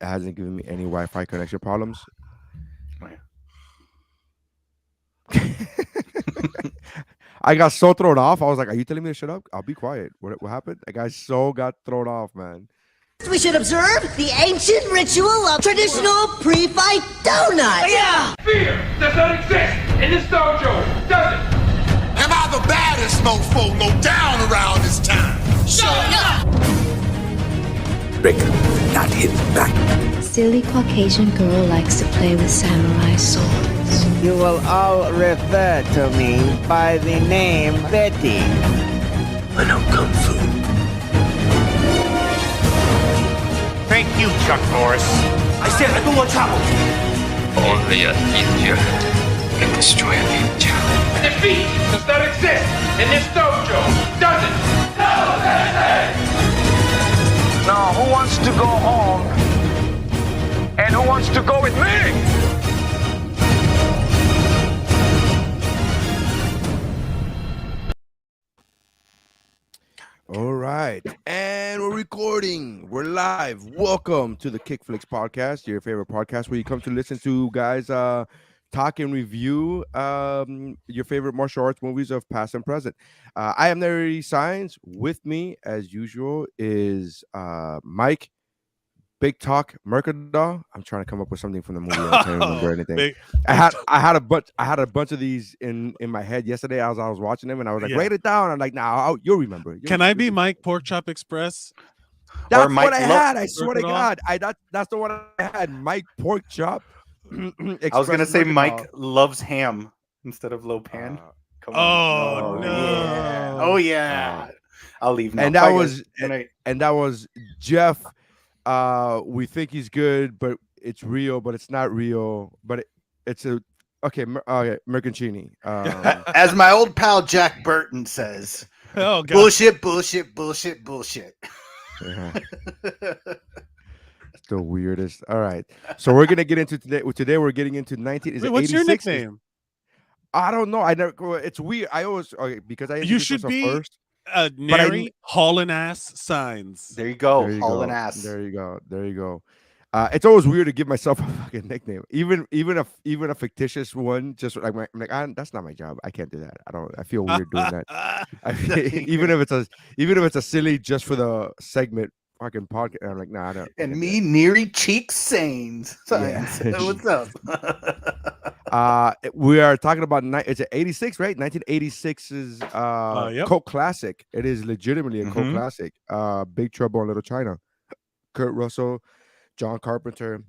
hasn't given me any Wi-Fi connection problems. Oh, yeah. I got so thrown off. I was like, "Are you telling me to shut up? I'll be quiet." What happened? The guy so got thrown off, man. We should observe the ancient ritual of traditional pre-fight donuts. Yeah. Fear does not exist in this dojo, does it? Am I the baddest mofo low down around this time? Shut up. Break, not hit back. Silly Caucasian girl likes to play with samurai swords. You will all refer to me by the name Betty. I know Kung Fu. Thank you, Chuck Norris. I said I don't want trouble. Only a ninja can destroy a ninja. Defeat does not exist in this dojo, does it? No, Now, who wants to go home? And who wants to go with me? All right, and we're recording. We're live. Welcome to the Kickflix podcast, your favorite podcast where you come to listen to guys talk and review your favorite martial arts movies of past and present. I am Nary Science. With me, as usual, is Mike Big Talk Mercadal. I'm trying to come up with something from the movie. I can't remember anything. I had a bunch of these in my head yesterday as I was watching them, and I was like, write it down. I'm like, nah, you'll remember. Can I be Mike Pork Chop Express? That's what I had. I swear to God, that's the one I had. Mike Pork Chop. I was gonna say Mike loves ham instead of low pan. No! Yeah. Oh yeah. I'll leave now. And that was Jeff. We think he's good, but it's real, but it's not real. But it's a okay. Mercancini. As my old pal Jack Burton says, Oh, God. bullshit, bullshit, bullshit, bullshit. It's the weirdest. All right, so we're gonna get into today. Today we're getting into 19. Is Wait, it what's your 86? nickname? I don't know. I never. It's weird. I always because I You should be first. Nary hauling ass signs. There you go. There you Hauling go. ass. There you go. There you go. It's always weird to give myself a fucking nickname, even a fictitious one. Just like I'm like, that's not my job. I can't do that. I feel weird doing that. Even if it's a silly just for the segment fucking podcast. I'm like, nah, I don't. And me, Neary Cheek Sains. Yeah. What's up? We are talking about it's 86, right? 1986's cult classic. It is legitimately a cult classic. Big Trouble in Little China. Kurt Russell, John Carpenter.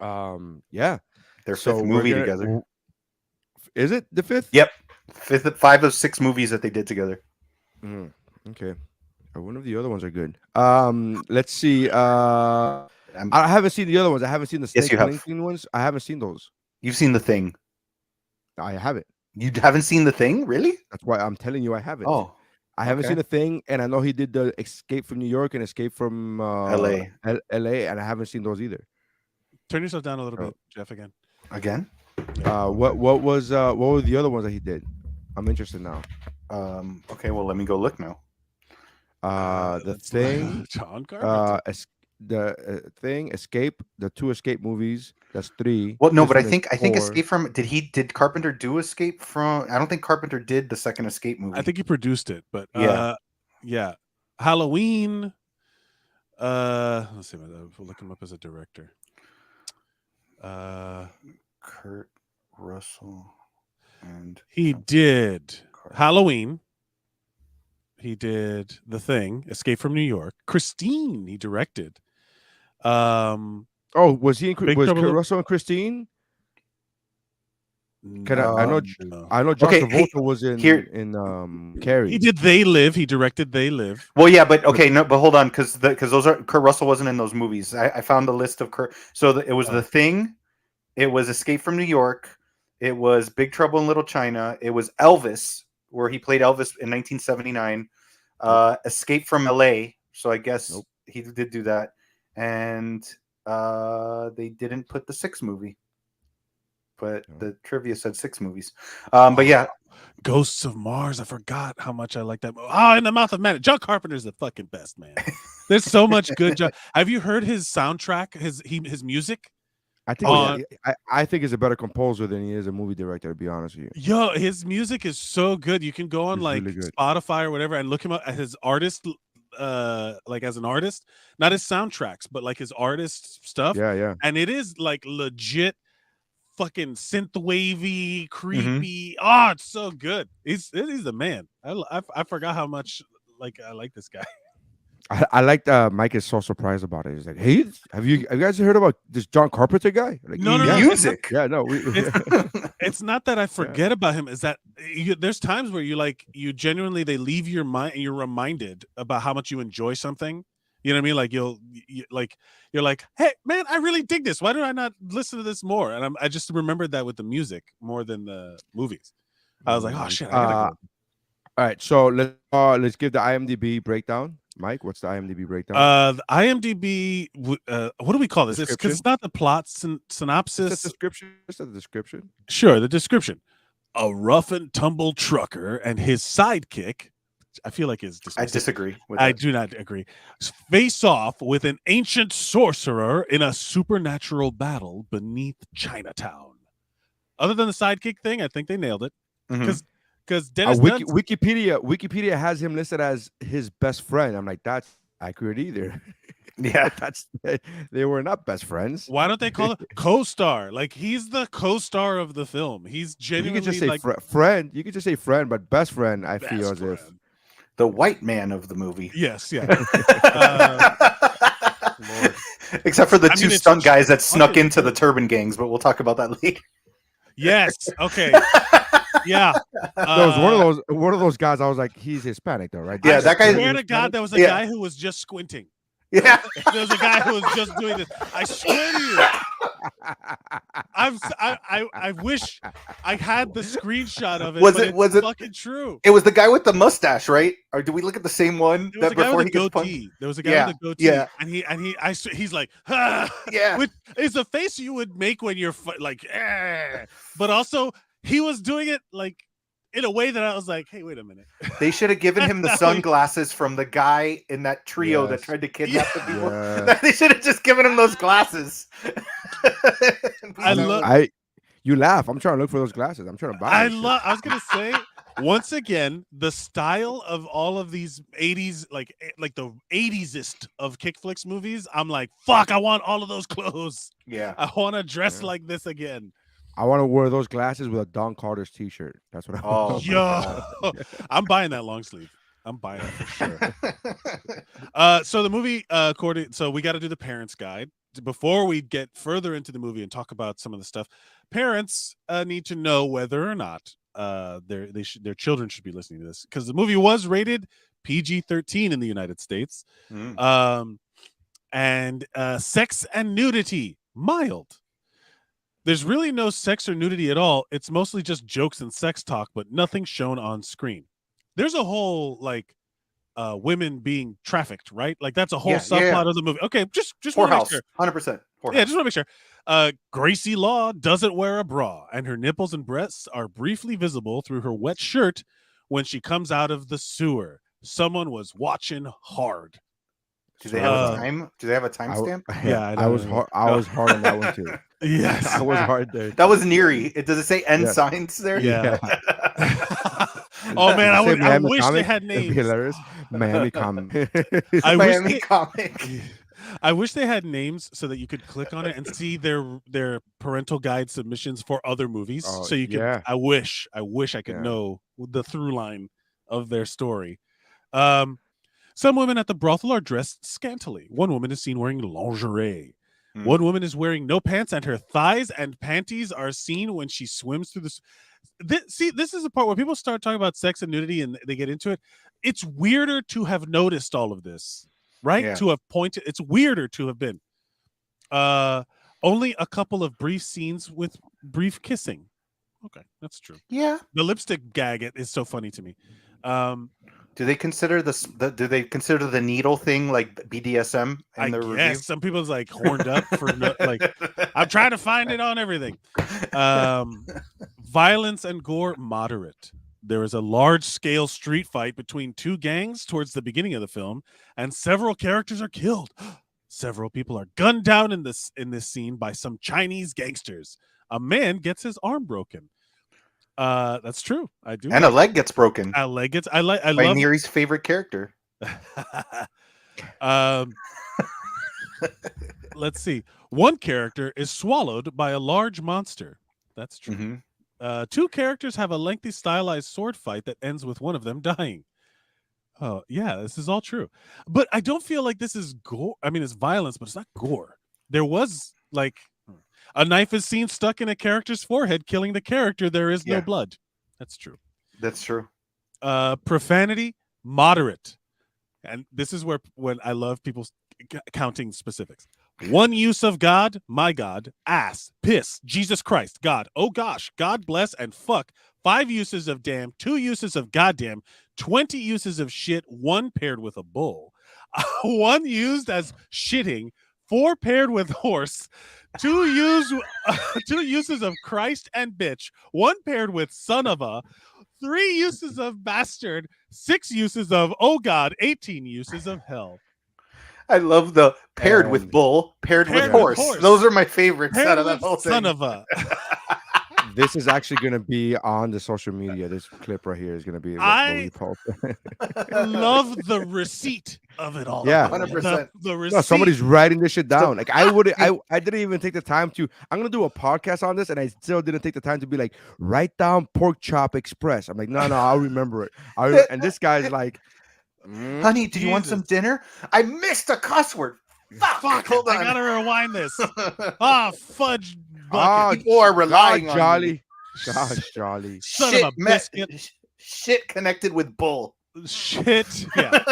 Yeah. Their fifth movie together. Is it the fifth? Yep. 5 of 6 movies that they did together. Okay. One of the other ones are good. Let's see. I haven't seen the other ones. I haven't seen the Snake Plissken ones. I haven't seen those. You've seen The Thing. I haven't. You haven't seen The Thing? Really? That's why I'm telling you I haven't. Oh. I haven't seen The Thing, and I know he did the Escape from New York and Escape from LA. LA, and I haven't seen those either. Turn yourself down a little bit, Jeff, again. Again? What were the other ones that he did? I'm interested now. Okay, well let me go look now. The Thing, John Carpenter. The Thing, Escape, the 2 Escape movies. That's 3. Well, no, This but I one is think 4. Escape from did Carpenter do Escape from? I don't think Carpenter did the second Escape movie. I think he produced it, but yeah. Halloween. Let's see. We'll look him up as a director. Kurt Russell, and he did Halloween. He did The Thing, Escape from New York. Christine, he directed. Was he? Was Kurt Russell and Christine? I know John Travolta was in Carrie. He did They Live. He directed They Live. Well, yeah, but okay, no, but hold on, because those are Kurt Russell wasn't in those movies. I found the list of Kurt. So it was The Thing, it was Escape from New York, it was Big Trouble in Little China, it was Elvis, where he played Elvis in 1979. Escape from LA. So I guess he did do that, and they didn't put the 6 movie. But the trivia said 6 movies. But yeah, Ghosts of Mars. I forgot how much I like that movie. Oh, In the Mouth of Madness. John Carpenter's the fucking best, man. There's so much good. Have you heard his soundtrack? His music. I think I think he's a better composer than he is a movie director. To be honest with you, Yo, his music is so good. You can go on like really good. Spotify or whatever and look him up as his artist, like as an artist, not his soundtracks, but like his artist stuff. Yeah. And it is like legit, fucking synth wavy, creepy. Oh, it's so good. He's the man. I forgot how much like I like this guy. I like Mike is so surprised about it. He's like, "Hey, have you guys heard about this John Carpenter guy?" Like, No, music. Yeah, no. It's not that I forget about him. Is that there's times where you genuinely they leave your mind and you're reminded about how much you enjoy something. You know what I mean? Like you're like, hey man, I really dig this. Why do I not listen to this more? And I just remembered that with the music more than the movies. I was like, oh shit. I gotta go. All right, so let's give the IMDb breakdown. Mike, what's the IMDb breakdown? The IMDb, what do we call this? Because it's not the plot synopsis. It's the description. It's the description. Sure, the description. A rough and tumble trucker and his sidekick. I feel like is. I disagree. I do not agree. Face off with an ancient sorcerer in a supernatural battle beneath Chinatown. Other than the sidekick thing, I think they nailed it. Because Dennis Wikipedia has him listed as his best friend. I'm like, that's accurate either. Yeah, they were not best friends. Why don't they call it co-star? Like he's the co-star of the film. He's genuinely you could just say like friend. You could just say friend, but best friend. I feel as if the white man of the movie. Yes, yeah. Except for the two stunt guys that snuck into the turban gangs, but we'll talk about that later. Yes. Okay. Yeah. There was one of those guys. I was like, he's Hispanic though, right? Yeah, that guy. I swear to God, there was a guy who was just squinting. Yeah. There was a guy who was just doing this. I swear to you. I wish I had the screenshot of it. Was it fucking true? It was the guy with the mustache, right? Or do we look at the same one? There was a guy with a goatee. There was a guy with a goatee. Yeah. And he's like, ah. Yeah. It's a face you would make when you're like, eh. But also he was doing it like in a way that I was like, hey, wait a minute. They should have given him the sunglasses from the guy in that trio that tried to kidnap the people. Yeah. They should have just given him those glasses. You laugh. I'm trying to look for those glasses. I'm trying to buy. I was gonna say once again the style of all of these 80s, like the 80s-ist of Kickflix movies. I'm like, fuck, I want all of those clothes. Yeah, I want to dress like this again. I want to wear those glasses with a Don Carter's t-shirt. That's what I want. Yo, I'm buying that long sleeve. I'm buying it for sure. So the movie, so we got to do the parents' guide before we get further into the movie and talk about some of the stuff. Parents need to know whether or not their children should be listening to this, because the movie was rated PG-13 in the United States, and sex and nudity mild. There's really no sex or nudity at all. It's mostly just jokes and sex talk, but nothing shown on screen. There's a whole like women being trafficked, right? Like that's a whole subplot of the movie. Okay, just want to make sure. 100%. Yeah, just want to make sure. Gracie Law doesn't wear a bra, and her nipples and breasts are briefly visible through her wet shirt when she comes out of the sewer. Someone was watching hard. Do they have a time? Do they have a timestamp? Yeah, I was hard on that one too. Yes, I was hard there. That was Neary. Does it say end signs there? Yeah. Oh man, I wish they had names. Hilarious. Miami comic. Miami comic. I wish they had names so that you could click on it and see their parental guide submissions for other movies. So you can. Yeah. I wish I could know the through line of their story. Some women at the brothel are dressed scantily. One woman is seen wearing lingerie. One woman is wearing no pants, and her thighs and panties are seen when she swims through this. This is the part where people start talking about sex and nudity and they get into it. It's weirder to have noticed all of this, right? Yeah. To have pointed. It's weirder to have been. Only a couple of brief scenes with brief kissing. Okay, that's true. Yeah. The lipstick gag is so funny to me. Do they consider do they consider the needle thing like BDSM in their review? Some people's like horned up for like I'm trying to find it on everything. Violence and gore moderate. There is a large-scale street fight between two gangs towards the beginning of the film, and several characters are killed. Several people are gunned down in this scene by some Chinese gangsters. A man gets his arm broken. That's true. I do. And a leg gets broken. A leg gets. I love Neri's favorite character. Let's see. One character is swallowed by a large monster. That's true. Mm-hmm. Two characters have a lengthy stylized sword fight that ends with one of them dying. Oh, yeah, this is all true. But I don't feel like this is gore. I mean, it's violence, but it's not gore. There was, like, a knife is seen stuck in a character's forehead, killing the character. There is no blood. That's true. That's true. Profanity, moderate. And this is when I love people counting specifics. One use of God, my God, ass, piss, Jesus Christ, God, oh gosh, God bless, and fuck. 5 uses of damn, 2 uses of goddamn, 20 uses of shit, 1 paired with a bull, 1 used as shitting, 4 paired with horse, 2 uses of Christ and bitch, 1 paired with son of a, 3 uses of bastard, 6 uses of oh God, 18 uses of hell. I love the paired with bull, paired with horse. Those are my favorites out of that whole thing. Son of a. This is actually going to be on the social media. This clip right here is going to be. I love the receipt of it all. Yeah, 100%. The receipt. No, somebody's writing this shit down. Like I didn't even take the time to. I'm gonna do a podcast on this, and I still didn't take the time to be like, write down Pork Chop Express. I'm like, no, I'll remember it. And this guy's like, honey, do you want some dinner? I missed a cuss word. Fuck, hold on. I gotta rewind this. Fudge bucket. Oh, people are relying on Jolly. Gosh, Jolly. Son of a biscuit. Shit connected with bull. Shit. Yeah.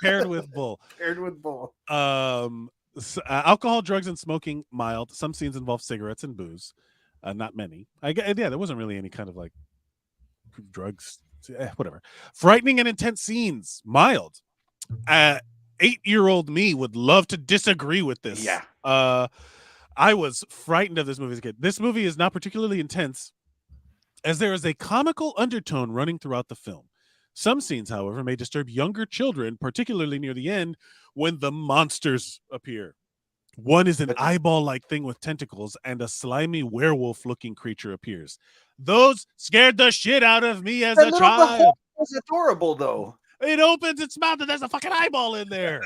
Paired with bull. Paired with bull. Alcohol, drugs, and smoking mild. Some scenes involve cigarettes and booze. Not many. There wasn't really any kind of like drugs. Whatever. Frightening and intense scenes. Mild. 8-year-old me would love to disagree with this. Yeah. I was frightened of this movie as a kid. This movie is not particularly intense, as there is a comical undertone running throughout the film. Some scenes, however, may disturb younger children, particularly near the end when the monsters appear. One is an eyeball-like thing with tentacles, and a slimy werewolf-looking creature appears. Those scared the shit out of me as a child. It was adorable, though. It opens its mouth and there's a fucking eyeball in there.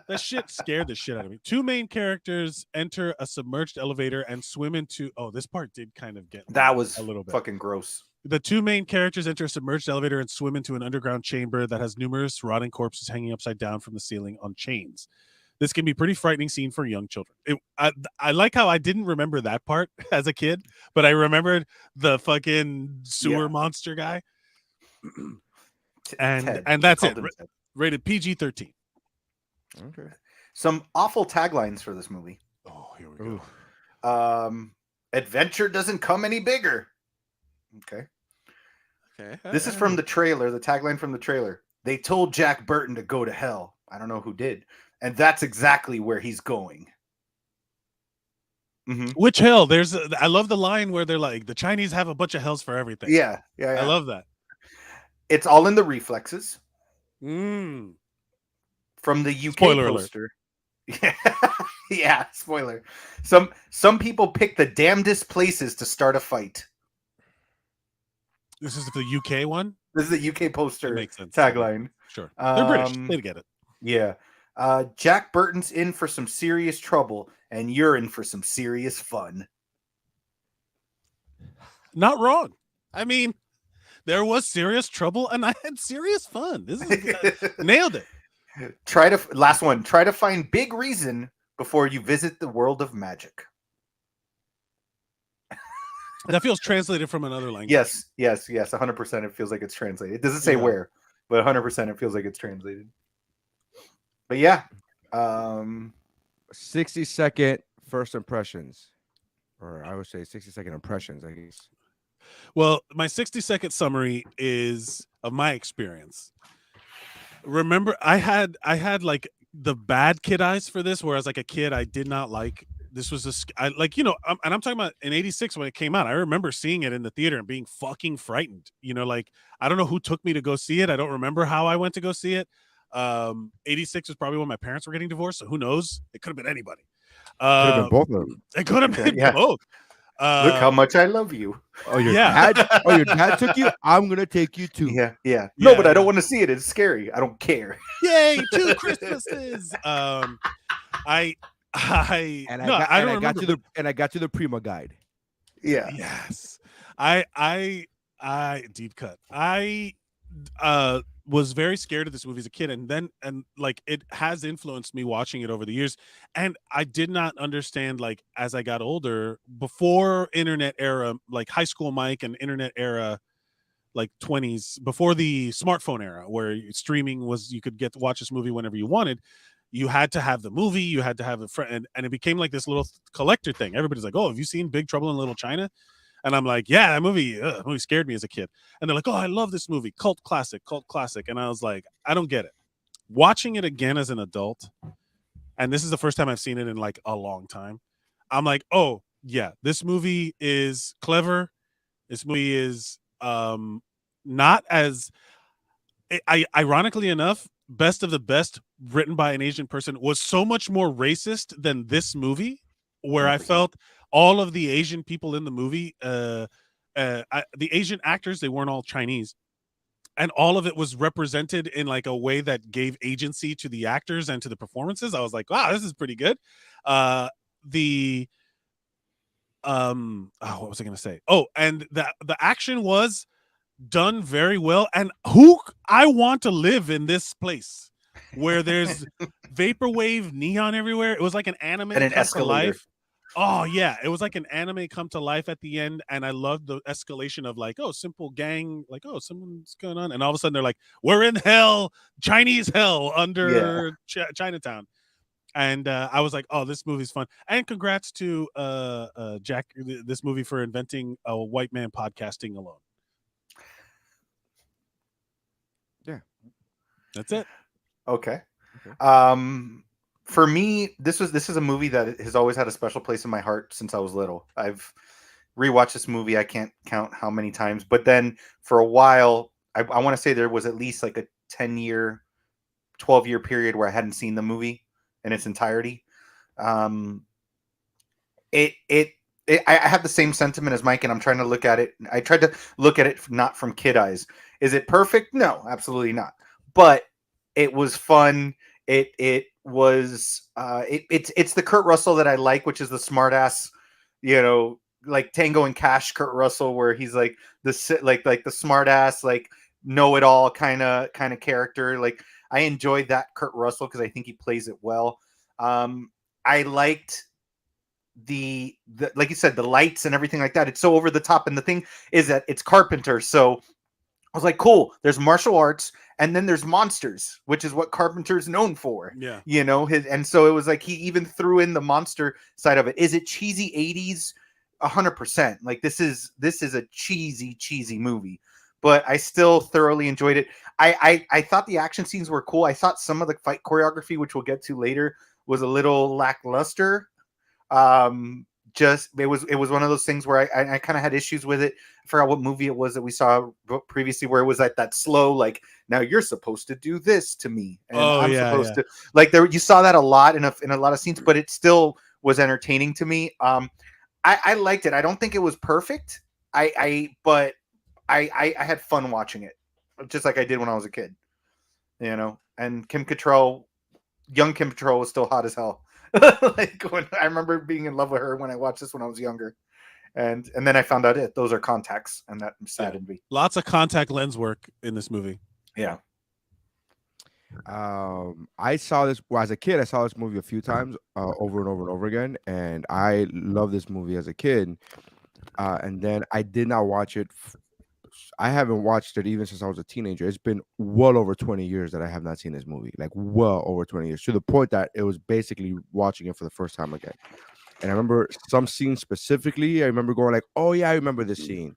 That shit scared the shit out of me. 2 main characters enter a submerged elevator and swim into. Oh, this part did kind of get that was a little bit fucking gross. The 2 main characters enter a submerged elevator and swim into an underground chamber that has numerous rotting corpses hanging upside down from the ceiling on chains. This can be a pretty frightening scene for young children. I like how I didn't remember that part as a kid, but I remembered the fucking sewer monster guy. And that's it. Rated PG-13. Okay. Some awful taglines for this movie. Oh, here we go. Adventure doesn't come any bigger. Okay. This is from the trailer, the tagline from the trailer. They told Jack Burton to go to hell. I don't know who did. And that's exactly where he's going. Mm-hmm. Which hell? I love the line where they're like, the Chinese have a bunch of hells for everything. Yeah. I love that. It's all in the reflexes. From the UK spoiler poster. Alert. Yeah, spoiler. Some people pick the damnedest places to start a fight. This is the UK one? This is the UK poster makes sense. Tagline. Sure. They're British. They get it. Yeah. Jack Burton's in for some serious trouble, and you're in for some serious fun. Not wrong. I mean, there was serious trouble, and I had serious fun. This is nailed it. Last one. Try to find big reason before you visit the world of magic. That feels translated from another language. Yes. 100% it feels like it's translated. It doesn't say where, but 100% it feels like it's translated. But yeah. 60-second first impressions. Or I would say 60-second impressions, I guess. Well, my 60-second summary is of my experience. Remember, I had like the bad kid eyes for this, whereas like a kid, I did not like this was like, you know, and I'm talking about in '86 when it came out. I remember seeing it in the theater and being fucking frightened. You know, like I don't know who took me to go see it. I don't remember how I went to go see it. '86 was probably when my parents were getting divorced, so who knows? It could have been anybody. Could have been both of them. It could have been both. Look how much I love you. Oh, your dad took you. I'm gonna take you too. Yeah. No, but I don't want to see it. It's scary. I don't care. Yay, 2 Christmases. I got to the Prima guide. Yeah. Yes. I deep cut. I was very scared of this movie as a kid, and like it has influenced me watching it over the years. And I did not understand, like, as I got older, before internet era, like high school Mike and internet era, like 20s, before the smartphone era where streaming was, you could get to watch this movie whenever you wanted. You had to have the movie, you had to have a friend, and it became like this little collector thing. Everybody's like, oh, have you seen Big Trouble in Little China? And I'm like, yeah, that movie scared me as a kid. And they're like, oh, I love this movie. Cult classic. And I was like, I don't get it. Watching it again as an adult, and this is the first time I've seen it in like a long time, I'm like, oh, yeah, this movie is clever. This movie is not as... ironically enough, Best of the Best, written by an Asian person, was so much more racist than this movie, where I felt all of the Asian people in the movie, the Asian actors, they weren't all Chinese, and all of it was represented in like a way that gave agency to the actors and to the performances. I was like, wow, this is pretty good. What was I going to say? Oh, and the action was done very well. And I want to live in this place where there's vaporwave neon everywhere. It was like an anime and an escalator. Life. Oh yeah, it was like an anime come to life at the end, and I loved the escalation of like, oh, simple gang, like, oh, someone's going on, and all of a sudden they're like, we're in hell, Chinese hell under Chinatown, and I was like, oh, this movie's fun, and congrats to Jack, this movie, for inventing a white man podcasting alone. Yeah, that's it. Okay. For me, this is a movie that has always had a special place in my heart since I was little. I've rewatched this movie, I can't count how many times, but then for a while, I want to say there was at least like a 10-year, 12-year period where I hadn't seen the movie in its entirety. I have the same sentiment as Mike, and I'm trying to look at it. I tried to look at it not from kid eyes. Is it perfect? No, absolutely not. But it was fun. It's the Kurt Russell that I like, which is the smart ass, you know, like Tango and Cash Kurt Russell, where he's like the smart ass, like know it all kind of character. Like I enjoyed that Kurt Russell because I think he plays it well. I liked the like you said, the lights and everything like that. It's so over the top, and the thing is that it's Carpenter, so I was like, cool, there's martial arts and then there's monsters, which is what Carpenter's known for. Yeah. You know, and so it was like he even threw in the monster side of it. Is it cheesy 80s? 100%. Like this is a cheesy movie, but I still thoroughly enjoyed it. I thought the action scenes were cool. I thought some of the fight choreography, which we'll get to later, was a little lackluster. It was one of those things where I kind of had issues with it. I forgot what movie it was that we saw previously where it was like that slow, like, now you're supposed to do this to me, and I'm supposed to, like, there you saw that a lot in a lot of scenes, but it still was entertaining to me. I liked it. I don't think it was perfect. But I had fun watching it, just like I did when I was a kid, you know. And young Kim Cattrall was still hot as hell. Like when I remember being in love with her when I watched this when I was younger, and then I found out those are contacts, and that saddened me. Lots of contact lens work in this movie. Yeah. I saw this as a kid. I saw this movie a few times, over and over and over again, and I loved this movie as a kid. And then I did not watch it. I haven't watched it even since I was a teenager. It's been well over 20 years that I have not seen this movie, like well over 20 years, to the point that it was basically watching it for the first time again. And I remember some scenes specifically. I remember going like, oh yeah, I remember this scene.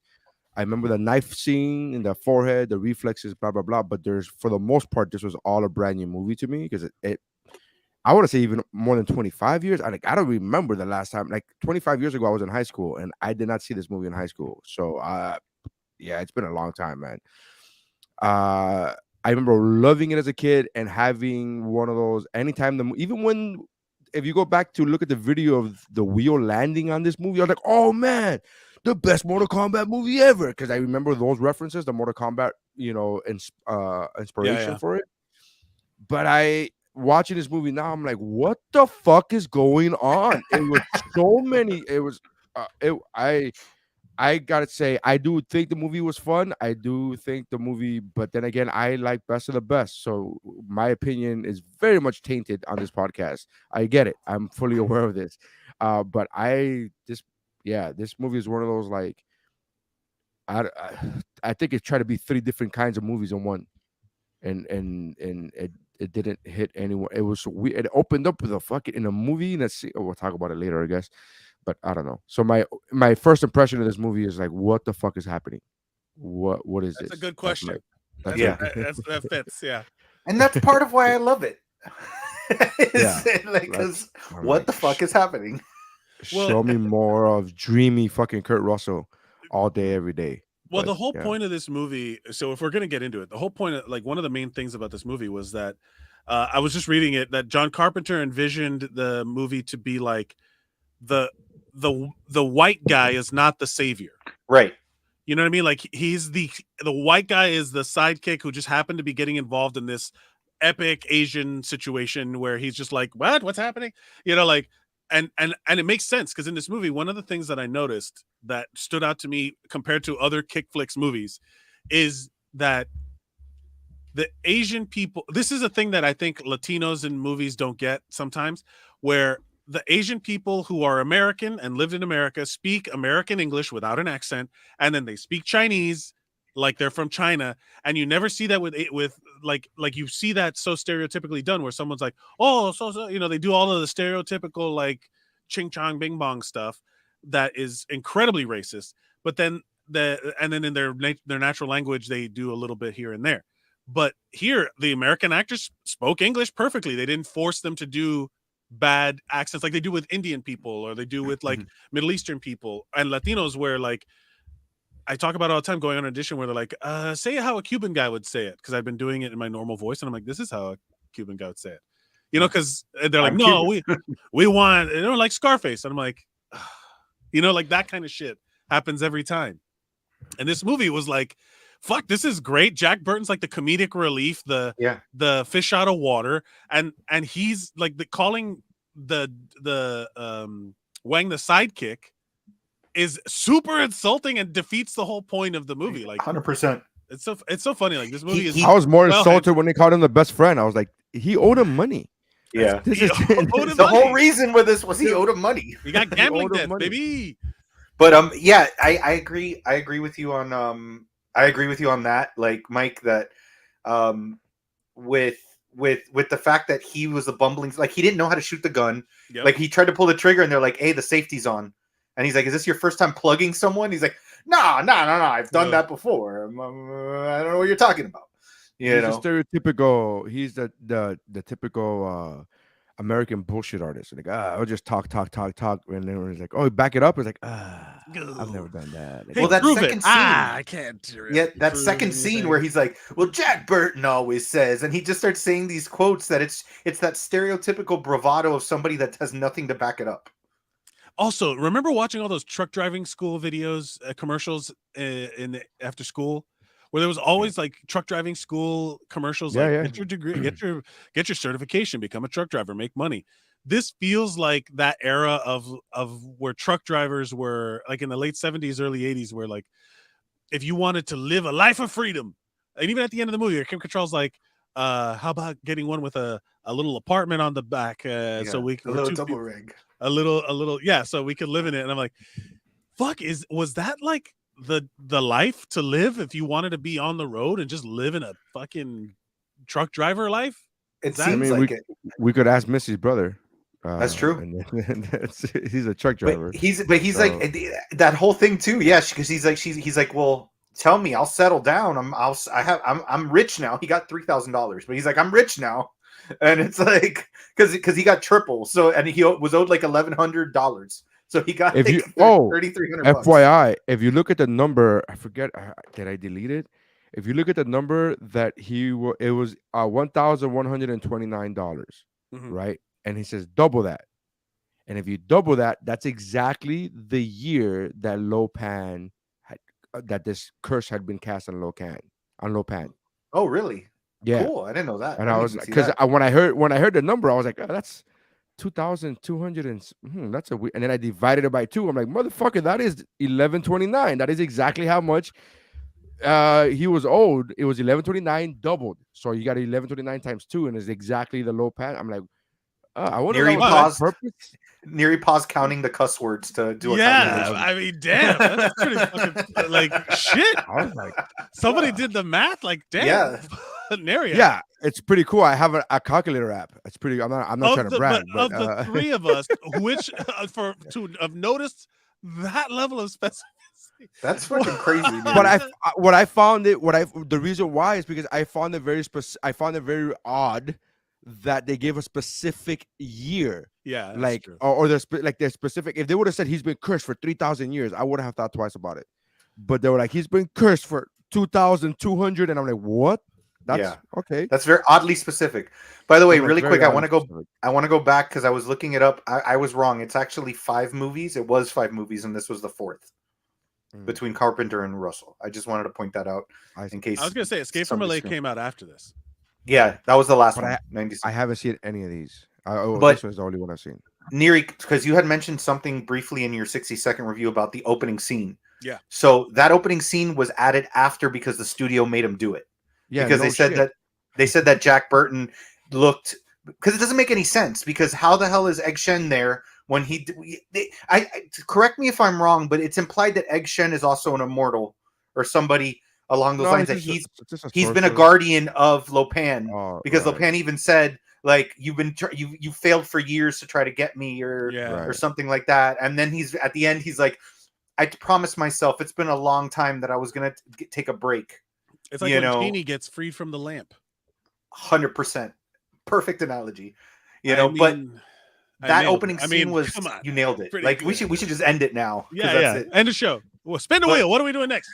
I remember the knife scene in the forehead, the reflexes, blah, blah, blah. But for the most part, this was all a brand new movie to me because I want to say even more than 25 years. I don't remember the last time. Like 25 years ago, I was in high school, and I did not see this movie in high school. So, yeah, it's been a long time, man. I remember loving it as a kid and having one of those anytime even when if you go back to look at the video of the wheel landing on this movie, I was like, oh man, the best Mortal Kombat movie ever. Because I remember those references, the Mortal Kombat, inspiration for it. But watching this movie now, I'm like, what the fuck is going on? It was so many. It was I gotta say, I do think the movie was fun. I do think the movie, but then again, I like best of the best. So my opinion is very much tainted on this podcast. I get it. I'm fully aware of this. But this movie is one of those like I think it tried to be 3 different kinds of movies in one, and it didn't hit anyone. It was weird. It opened up with in a movie. We'll talk about it later, I guess. But I don't know. So my first impression of this movie is like, what the fuck is happening? What is this? That's a good question. That fits. Yeah, and that's part of why I love it. Because what the fuck is happening? Show me more of dreamy fucking Kurt Russell all day, every day. Well, the whole point of this movie. So if we're gonna get into it, the whole point of one of the main things about this movie was that I was just reading it that John Carpenter envisioned the movie to be like the white guy is not the savior, right? You know what I mean? Like he's the white guy is the sidekick who just happened to be getting involved in this epic Asian situation where he's just like, what's happening? And it makes sense because in this movie, one of the things that I noticed that stood out to me compared to other Kickflix movies is that the Asian people. This is a thing that I think Latinos in movies don't get sometimes, where the Asian people who are American and lived in America speak American English without an accent, and then they speak Chinese like they're from China, and you never see that with like you see that so stereotypically done where someone's like, oh, so they do all of the stereotypical like ching chong bing bong stuff that is incredibly racist, but then in their natural language they do a little bit here and there. But here the American actors spoke English perfectly. They didn't force them to do bad accents like they do with Indian people or they do with like Middle Eastern people and Latinos, where like I talk about it all the time going on audition where they're like, say how a Cuban guy would say it, because I've been doing it in my normal voice and I'm like, this is how a Cuban guy would say it, because they're like, no, we want, like Scarface, and I'm like, like that kind of shit happens every time. And this movie was like, fuck, this is great. Jack Burton's like the comedic relief, the fish out of water, and he's like calling the Wang the sidekick is super insulting and defeats the whole point of the movie. Like 100%. It's so funny. Like this movie is. I was more insulted when they called him the best friend. I was like, he owed him money. Yeah, the whole reason with this was he owed him money. He got gambling debt, baby. But I agree. I agree with you on I agree with you on that, like Mike, that with the fact that he was a bumbling, like he didn't know how to shoot the gun. Yep. Like he tried to pull the trigger and they're like, hey, the safety's on. And he's like, is this your first time plugging someone? He's like, no, I've done that before. I don't know what you're talking about. He's a stereotypical, he's the typical American bullshit artist. Like, I'll just talk. And then he's like, oh, back it up. It's like, I've never done that. Like, well, that second scene. I can't. That second scene where he's like, well, Jack Burton always says, and he just starts saying these quotes that it's that stereotypical bravado of somebody that has nothing to back it up. Also, remember watching all those truck driving school videos, commercials after school, where there was always like truck driving school commercials, get your degree, get your certification, become a truck driver, make money. This feels like that era of where truck drivers were like in the late 70s, early 80s, where like if you wanted to live a life of freedom, and even at the end of the movie, Kim Cattrall's like, how about getting one with a little apartment on the back, so we can a little double rig. A little, so we could live in it. And I'm like, fuck, was that like the life to live if you wanted to be on the road and just live in a fucking truck driver life? It seems like it. We could ask Missy's brother. That's true. He's a truck driver. But he's like that whole thing too. Yeah, because he's like, well, tell me, I'll settle down. I'm rich now. He got $3,000, but he's like, I'm rich now. And it's like because he got triple, so and he was owed like $1,100, so he got If like you 3,300 bucks. FYI, if you look at the number, I forget did I delete it? If you look at the number that it was $1,129, right? And he says double that. And if you double that, that's exactly the year that Lopan had that this curse had been cast on Lopan. Oh, really? Yeah. Cool. I didn't know that. And I was because when I heard the number, I was like, oh, that's 2,200 and that's a weird. And then I divided it by 2. I'm like, motherfucker, that is 1,129. That is exactly how much he was owed. It was 1,129 doubled. So you got 1,129 times 2, and it's exactly the low pan. I'm like, I wonder if Neri paused counting the cuss words to do a calculation. I mean, damn, that's pretty fucking like shit. I was like, somebody did the math. Like, damn. Yeah. Neri. Yeah, it's pretty cool. I have a calculator app. It's pretty. I'm not trying to brag. But of the three of us, which to have noticed that level of specificity. That's fucking crazy. Man. The reason why is because I found it very odd that they gave a specific year. Yeah, like or they're specific. If they would have said he's been cursed for 3,000 years, I would have thought twice about it. But they were like, he's been cursed for 2,200, and I'm like, what? That's okay. That's very oddly specific. By the way, really quick, I want to go back because I was looking it up. I was wrong. It's actually 5 movies. It was 5 movies, and this was the 4th between Carpenter and Russell. I just wanted to point that out in case. I was gonna say Escape from LA came out after this. Yeah, that was the last one. I haven't seen any of these. But this was the only one I've seen. Neri, because you had mentioned something briefly in your 60-second review about the opening scene. Yeah. So that opening scene was added after because the studio made him do it. Yeah, because they said that Jack Burton looked, because it doesn't make any sense, because how the hell is Egg Shen there when correct me if I'm wrong, but it's implied that Egg Shen is also an immortal or somebody along those lines, that he's been a guardian of Lopan, because Lopan even said, like, you failed for years to try to get me or something like that. And then he's at the end, he's like, I promised myself, it's been a long time that I was going to take a break. It's like when Genie gets freed from the lamp. 100%. Perfect analogy. But that opening scene was, you nailed it. Like, we should just end it now. Yeah. End the show. Well, spin the wheel. What are we doing next?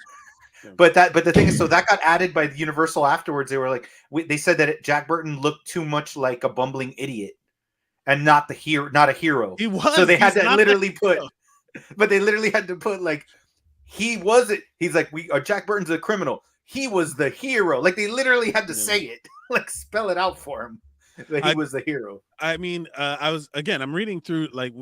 But the thing is, so that got added by Universal afterwards. They were like, they said that Jack Burton looked too much like a bumbling idiot and not a hero. He was. So they had to literally put, but they literally had to put, like, he wasn't. He's like, Jack Burton's a criminal. He was the hero. Like, they literally had to say it, like, spell it out for him that he was the hero. I mean, I'm reading through like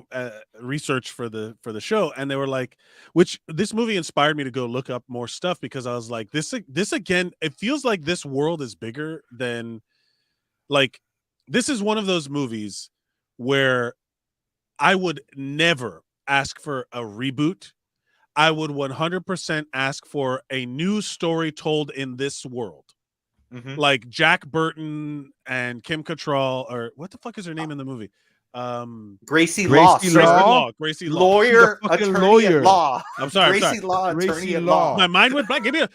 research for the show, and they were like, which this movie inspired me to go look up more stuff, because I was like, this again, it feels like this world is bigger than, like, this is one of those movies where I would never ask for a reboot. I would 100% ask for a new story told in this world. Mm-hmm. Like Jack Burton and Kim Cattrall, or what the fuck is her name in the movie? Gracie Law. Gracie Law. Lawyer, attorney at law. I'm sorry. Gracie Law, attorney at law. My mind went blank. Give me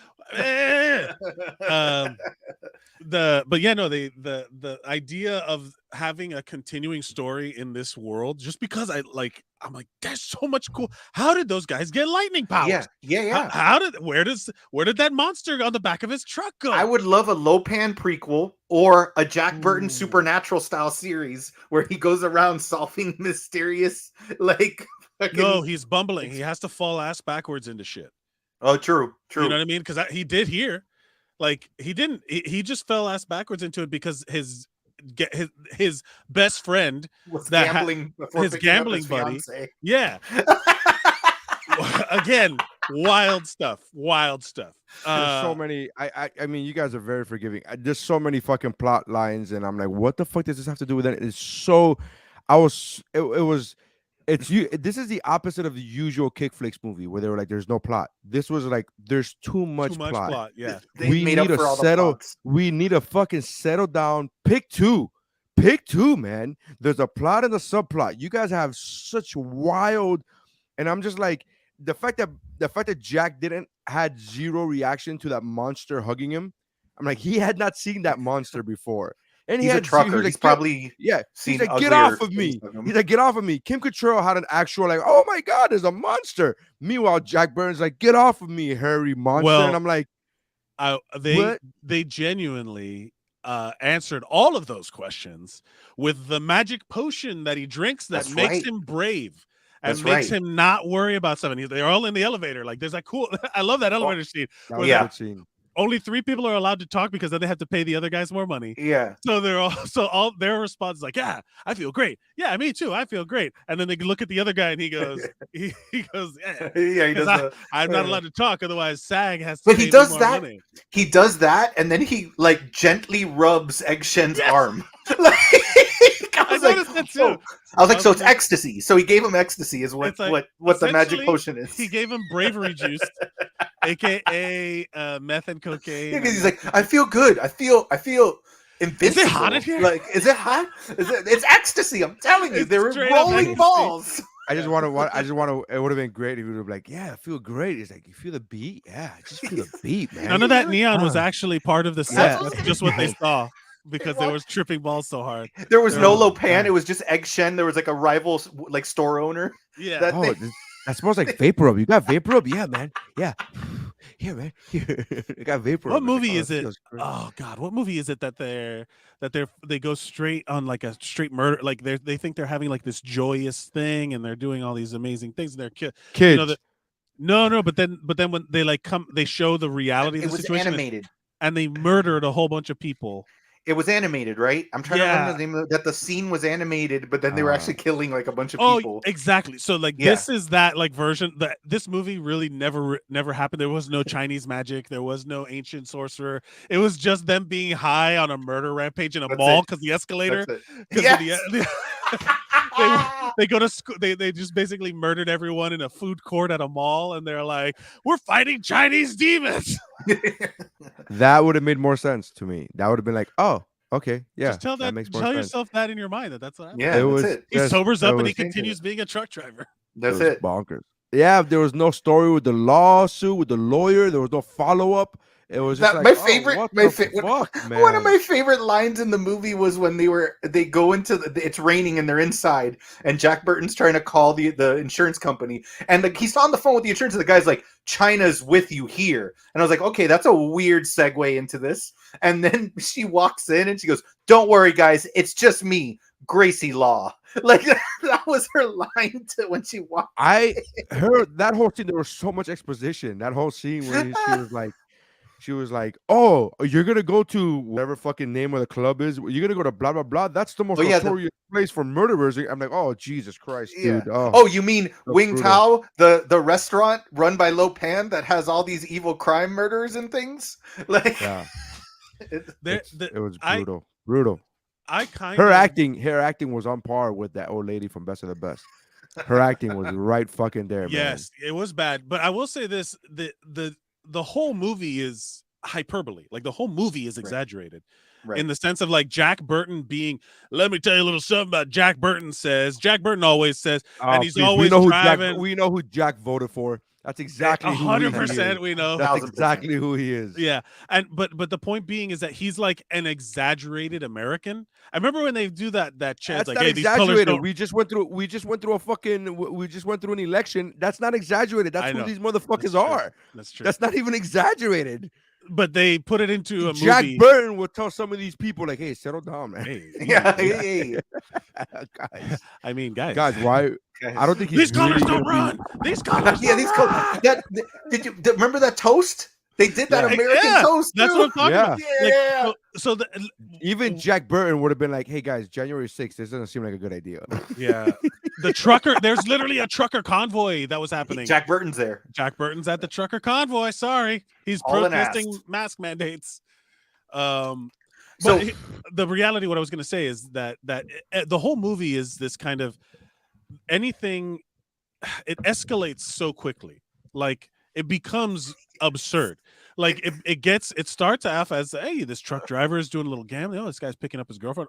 the idea of having a continuing story in this world, just because I'm like, there's so much cool. How did those guys get lightning powers? Yeah. Where did that monster on the back of his truck go? I would love a Lopan prequel or a Jack Burton supernatural style series where he goes around solving mysterious, like, no, he's bumbling. He has to fall ass backwards into shit. Oh, true. You know what I mean? Because he did here. Like, he didn't. He just fell ass backwards into it because his best friend was gambling before his gambling buddy. Fiance. Yeah. Again, wild stuff. There's so many. I mean, you guys are very forgiving. There's so many fucking plot lines, and I'm like, what the fuck does this have to do with it? It's so. This is the opposite of the usual Kickflix movie where they were like, there's no plot. This was like, there's too much plot. Yeah. We need to settle. We need to fucking settle down. Pick two, man. There's a plot and a subplot. You guys have such wild, and I'm just like, the fact that Jack had zero reaction to that monster hugging him. I'm like, he had not seen that monster before. And he's a trucker. He's probably He's like, get off of me. He's like, get off of me. Kim Cattrall had an actual like, oh my god, there's a monster. Meanwhile, Jack Burton's like, get off of me, hairy monster. And I'm like, they genuinely answered all of those questions with the magic potion that he drinks that makes him brave and makes him not worry about something. They're all in the elevator. Like, there's that cool. I love that elevator scene. That was a good scene. Only 3 people are allowed to talk because then they have to pay the other guys more money. Yeah. So all their response is like, yeah, I feel great. Yeah, me too. I feel great. And then they look at the other guy and he goes, he goes, he does. I'm not allowed to talk, otherwise SAG has to. But pay he does more that. Money. He does that, and then he like gently rubs Egg Shen's arm. Like, I noticed that too. Oh. I was like, so it's ecstasy. So he gave him ecstasy, is what the magic potion is. He gave him bravery juice, aka meth and cocaine. Yeah, because he's like, I feel good. I feel invincible. Is it hot in here? Like, is it hot? It's ecstasy. I'm telling you, they're rolling balls. I just want to. It would have been great if he would have been like, yeah, I feel great. He's like, you feel the beat? Yeah, I just feel the beat, man. None of that neon was actually part of the set. That's just what they saw. Because they were tripping balls so hard. There was no Lopan. It was just Egg Shen. There was like a rival, like store owner. Yeah. That smells like vapor rub. You got vapor rub? Yeah, man. Yeah. Here, man. Here. I got vapor rub. What movie is it? Oh God, what movie is it that they go straight on like a straight murder? Like they think they're having like this joyous thing and they're doing all these amazing things. And they're kids. No. But then when they like come, they show the reality of the situation. Animated. And they murdered a whole bunch of people. It was animated, right? I'm trying to remember the name of that. The scene was animated, but then they were actually killing like a bunch of people. Exactly. So like this is that like version that this movie really never happened. There was no Chinese magic. There was no ancient sorcerer. It was just them being high on a murder rampage in a mall because the escalator. They go to school. They just basically murdered everyone in a food court at a mall, and they're like, "We're fighting Chinese demons." That would have made more sense to me. That would have been like, "Oh, okay, yeah." Just tell yourself that in your mind that's what happened. Yeah, he sobers up and he continues being a truck driver. That's it. Bonkers. Yeah, there was no story with the lawsuit with the lawyer. There was no follow up. It was just one of my favorite lines in the movie was when they go into it's raining and they're inside and Jack Burton's trying to call the insurance company and he's on the phone with the insurance and the guy's like, China's with you here. And I was like, okay, that's a weird segue into this. And then she walks in and she goes, don't worry guys, it's just me, Gracie Law. Like that was her line to when she walked. That whole scene, there was so much exposition. That whole scene where she was like, oh, you're going to go to whatever fucking name of the club is. You're going to go to blah, blah, blah. That's the most notorious place for murderers. I'm like, oh, Jesus Christ, dude. Oh, you mean Wing Tao, the restaurant run by Lo Pan that has all these evil crime murders and things? Like, it was brutal. Her acting was on par with that old lady from Best of the Best. Her acting was right fucking there, man. Yes, it was bad. But I will say this, the whole movie is hyperbole. Like the whole movie is exaggerated in the sense of like Jack Burton being, let me tell you a little something about Jack Burton always says, and he's always driving. We know who Jack voted for. That's exactly 100%. We know that's exactly who he is. Yeah, and but the point being is that he's like an exaggerated American. I remember when they do that chant, like, not hey, exaggerated. We just went through an election. That's not exaggerated. That's who these motherfuckers are. That's true. That's not even exaggerated. But they put it into a movie. Jack Burton would tell some of these people like, "Hey, settle down, man." Hey. Guys. I mean, guys, why? I don't think these colors don't run. These colors. Yeah, these colors. Did you remember that toast? They did that American toast. That's what I'm talking about. Yeah. Like, even Jack Burton would have been like, "Hey guys, January 6th. This doesn't seem like a good idea." Yeah. The trucker. There's literally a trucker convoy that was happening. Jack Burton's there. Jack Burton's at the trucker convoy. Sorry, he's protesting mask mandates. So the reality, what I was going to say is that the whole movie is this kind of anything. It escalates so quickly, like it becomes absurd. like it starts off as, hey, this truck driver is doing a little gambling. Oh, this guy's picking up his girlfriend.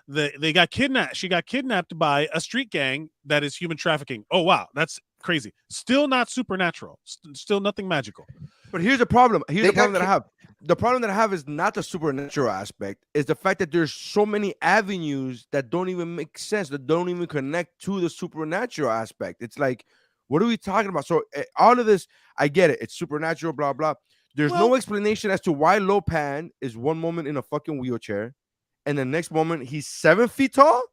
They got kidnapped. She got kidnapped by a street gang that is human trafficking. Oh wow, that's crazy. Still not supernatural. Still nothing magical. But here's the problem. Here's the problem that I have. The problem that I have is not the supernatural aspect. Is the fact that there's so many avenues that don't even make sense. That don't even connect to the supernatural aspect. It's like, what are we talking about? So all of this, I get it. It's supernatural, blah blah. There's no explanation as to why Lopan is one moment in a fucking wheelchair, and the next moment he's 7 feet tall.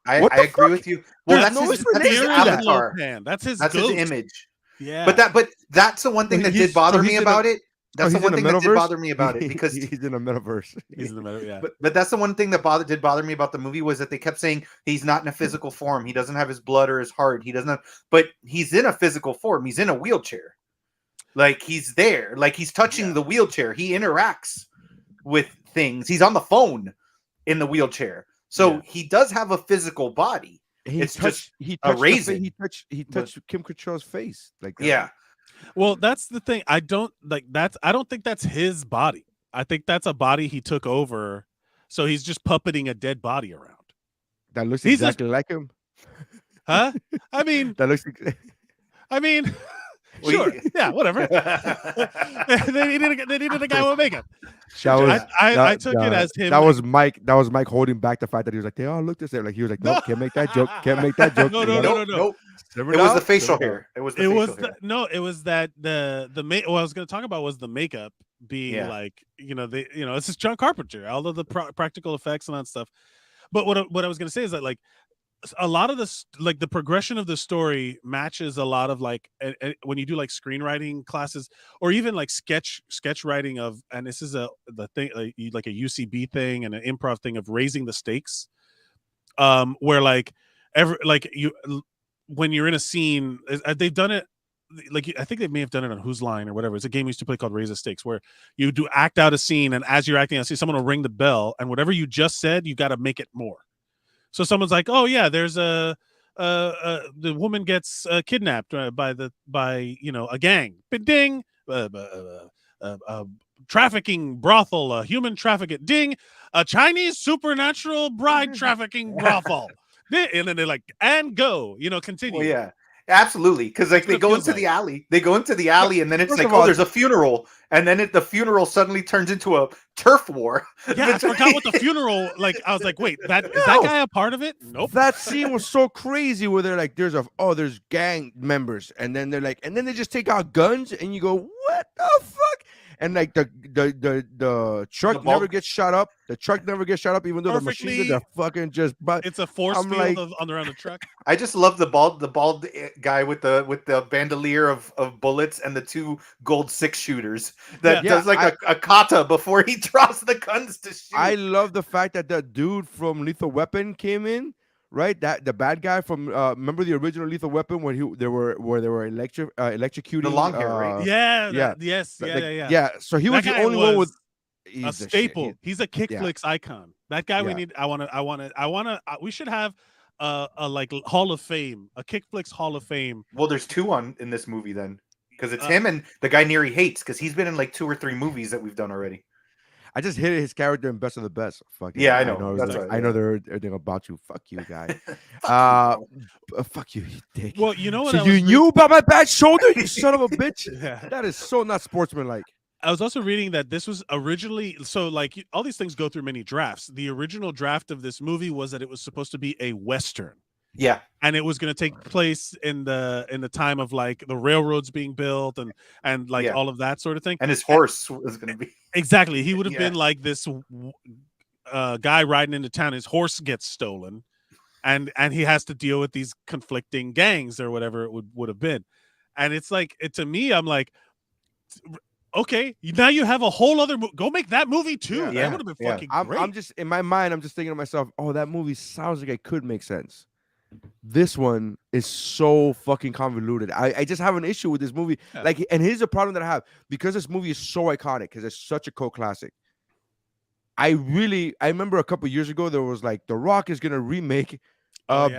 I agree with you. Well, that's his avatar. That's his image. Yeah. But that's the one thing that did bother me about it. That's the one thing that did bother me about it, because he's in a metaverse. He's in the metaverse, yeah. But that's the one thing that did bother me about the movie, was that they kept saying he's not in a physical form. He doesn't have his blood or his heart. He doesn't have, but he's in a physical form. He's in a wheelchair. Like, he's there. Like, he's touching the wheelchair. He interacts with things. He's on the phone in the wheelchair. So he does have a physical body. He touched Kim Cattrall's face. Like that. Yeah. Well, that's the thing. I don't think that's his body. I think that's a body he took over. So he's just puppeting a dead body around. That looks exactly like him. Huh? I mean, sure. Yeah, whatever. they needed a guy with makeup. I took it as him. That was Mike. That was Mike holding back the fact that he was like, they all look the same. Like, he was like, nope, can't make that joke. Can't make that joke. No. It was the facial hair. It was the facial hair. It was that what I was going to talk about was the makeup being like, it's just John Carpenter, all of the practical effects and that stuff. But what I was going to say is that, like, a lot of this, like, the progression of the story matches a lot of, like, when you do like screenwriting classes or even like sketch writing of, and this is the thing, like a UCB thing and an improv thing of raising the stakes, where when you're in a scene, they've done it, like, I think they may have done it on Who's Line or whatever. It's a game we used to play called Raise the Stakes, where you do act out a scene, and as you're acting, I see someone will ring the bell, and whatever you just said, you got to make it more. So someone's like, "Oh yeah, there's the woman gets kidnapped by a gang, ding, trafficking brothel, human trafficking, ding, a Chinese supernatural bride trafficking brothel," and then they're like, "And go," continue. Well, yeah. Absolutely, because like they go into the alley, and then it's like, oh, there's a funeral, and then the funeral suddenly turns into a turf war. Yeah, I forgot what the funeral. Like, I was like, wait, is that guy a part of it? Nope. That scene was so crazy where they're like, there's gang members, and then they're like, and then they just take out guns, and you go, what the fuck? And like the truck never gets shot up. The truck never gets shot up, even though the machine guns are fucking just. But it's a force field around the truck. I just love the bald guy with the bandolier of bullets and the two gold 6-shooters that does like a kata before he draws the guns to shoot. I love the fact that the dude from Lethal Weapon came in. Right, that the bad guy from remember the original Lethal Weapon when they were electrocuting the long hair, right? Yeah. So he was the only one with a staple. He's a Kickflix icon. That guy we need. We should have a like Hall of Fame, a Kickflix Hall of Fame. Well, there's two in this movie then, because it's him and the guy Neri hates, because he's been in like 2 or 3 movies that we've done already. I just hated his character in Best of the Best. Fuck yeah, I know. That's right. I know everything about you. Fuck you, guy. Fuck you dick. Well, you know what? So you knew about my bad shoulder, you son of a bitch. That is so not sportsmanlike. I was also reading that this was originally, so like all these things go through many drafts. The original draft of this movie was that it was supposed to be a Western. Yeah. And it was going to take place in the time of like the railroads being built and like all of that sort of thing. And his horse was going to be. Exactly. He would have been like this guy riding into town. His horse gets stolen and he has to deal with these conflicting gangs or whatever it would have been. And it's like, to me, I'm like, okay, now you have a whole other go make that movie too. That would have been fucking great. I'm just in my mind, I'm just thinking to myself, oh, that movie sounds like it could make sense. This one is so fucking convoluted. I just have an issue with this movie. Like, and here's the problem that I have, because this movie is so iconic, because it's such a cult classic. I remember a couple years ago there was like The Rock is gonna remake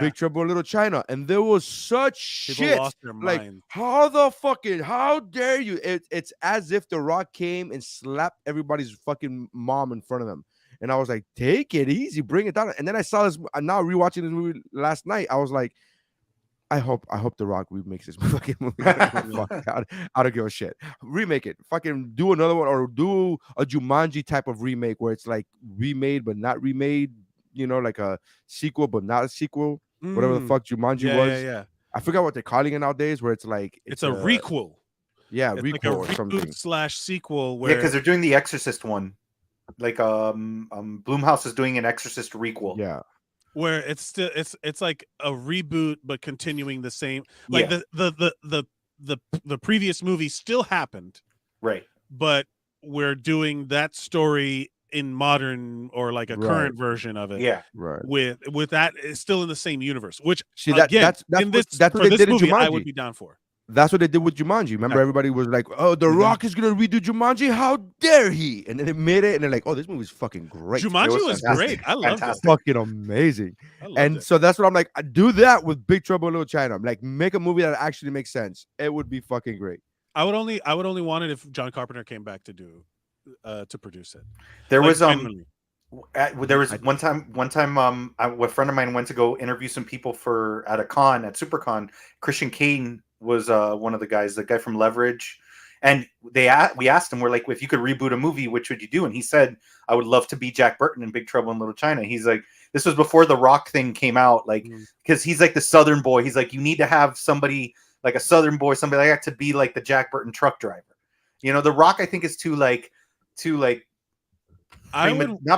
Big Trouble in Little China, and there was such People shit. lost their Like, minds. how dare you? It's as if The Rock came and slapped everybody's fucking mom in front of them. And I was like, take it easy, bring it down. And then I saw this. I'm now rewatching this movie last night. I was like, I hope The Rock remakes this fucking movie. I don't give a shit. Remake it. Fucking do another one, or do a Jumanji type of remake where it's like remade but not remade. You know, like a sequel but not a sequel. Whatever the fuck Jumanji was. Yeah. I forgot what they're calling it nowadays. Where it's like it's a requel. Yeah, it's requel like a or something /sequel. Where... Yeah, because they're doing the Exorcist one. Like Blumhouse is doing an Exorcist requel. Yeah. Where it's still it's like a reboot but continuing the same, like the previous movie still happened, right, but we're doing that story in modern, or like a current version of it, with that it's still in the same universe, which that's what they did in Jumanji. I would be down for. That's what they did with Jumanji. Remember, everybody was like, "Oh, The Rock is gonna redo Jumanji. How dare he?" And then they made it, and they're like, "Oh, this movie's fucking great." Jumanji was great. I loved it. Fucking amazing. And so that's what I'm like. I do that with Big Trouble in Little China. I'm like, make a movie that actually makes sense. It would be fucking great. I would only want it if John Carpenter came back to to produce it. There was one time a friend of mine went to go interview some people at SuperCon. Christian Kane was one of the guys, the guy from Leverage, and we asked him, we're like, if you could reboot a movie, which would you do? And he said, I would love to be Jack Burton in Big Trouble in Little China. He's like, this was before the Rock thing came out, like, because he's like the Southern boy. He's like, you need to have somebody like a Southern boy, somebody like that, to be like the Jack Burton truck driver. You know, the Rock, I think, is too not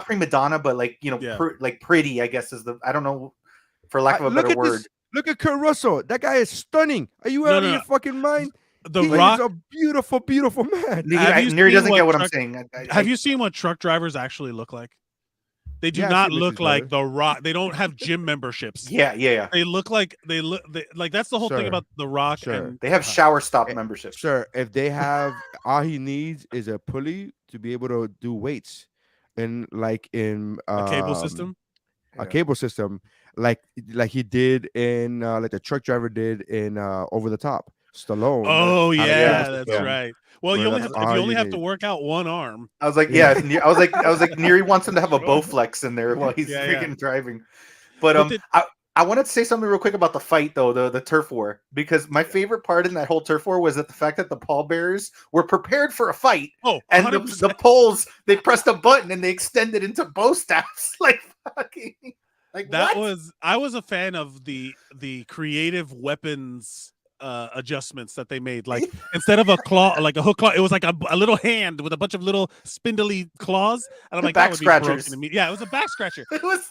prima donna, but like, you know, like pretty, I guess is I don't know, for lack of a better word. Look at Kurt Russell. That guy is stunning. Are you out of your fucking mind? The Rock is a beautiful, beautiful man. Neri doesn't get what I'm saying. Have you seen what truck drivers actually look like? They do not look like The Rock. They don't have gym memberships. Yeah. They look like that's the whole thing about The Rock. And they have shower stop memberships. Sure. If they have, all he needs is a pulley to be able to do weights, and like in a cable system. A cable system, like he did in like the truck driver did in Over the Top. Stallone. Oh yeah, that's right. Well, you only have to work out one arm. I was like, I was like, Neri wants him to have a Bowflex in there while he's freaking driving. But I wanted to say something real quick about the fight though, the turf war, because my favorite part in that whole turf war was that the fact that the pallbearers were prepared for a fight. Oh, and the poles, they pressed a button and they extended into bow staffs. Like fucking. Like that what? I was a fan of the creative weapons adjustments that they made. Like instead of a claw, like a hook claw, it was like a little hand with a bunch of little spindly claws. And I'm like, back scratchers. Yeah, it was a back scratcher. It was.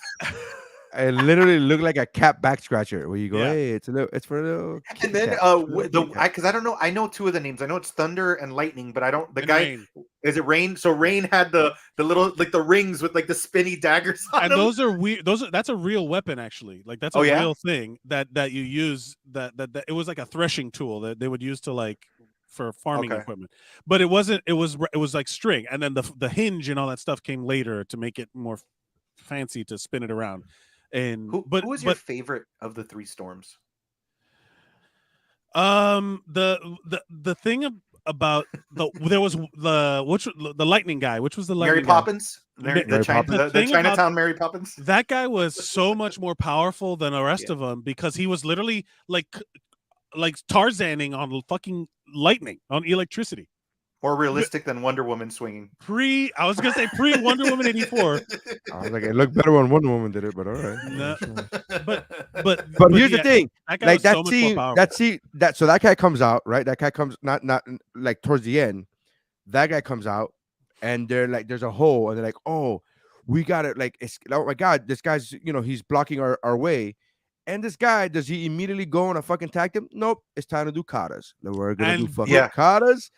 It literally looked like a cat back scratcher where you go, hey, it's for a little. And then because I don't know, I know two of the names. I know it's Thunder and Lightning, but I don't. The guy Rain. Is it Rain? So Rain had the little like the rings with like the spinny daggers on and them. Those are weird. That's a real weapon actually. Like that's a real thing that you use. That it was like a threshing tool that they would use to like for farming equipment. But it wasn't. It was like string, and then the hinge and all that stuff came later to make it more fancy to spin it around. And who was your favorite of the three storms? The thing about there was the lightning guy, which was the Mary Poppins, the Chinatown Mary Poppins. That guy was so much more powerful than the rest of them because he was literally like Tarzaning on fucking lightning, on electricity. More realistic than Wonder Woman swinging. I was gonna say pre Wonder Woman 84. I was like, it looked better when Wonder Woman did it, but all right. No, but here's the thing, that guy so that guy comes out, right? That guy comes not like towards the end. That guy comes out, and they're like, there's a hole, and they're like, oh, we got it. Like, oh my god, this guy's he's blocking our way. And this guy, does he immediately go and fucking attack him? Nope, it's time to do katas. We're gonna do fucking katas.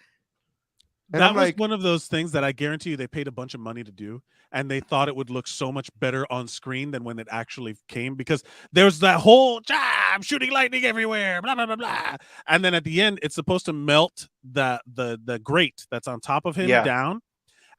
And that was one of those things that I guarantee you they paid a bunch of money to do, and they thought it would look so much better on screen than when it actually came, because there's that whole I'm shooting lightning everywhere, blah blah blah blah, and then at the end it's supposed to melt the grate that's on top of him down,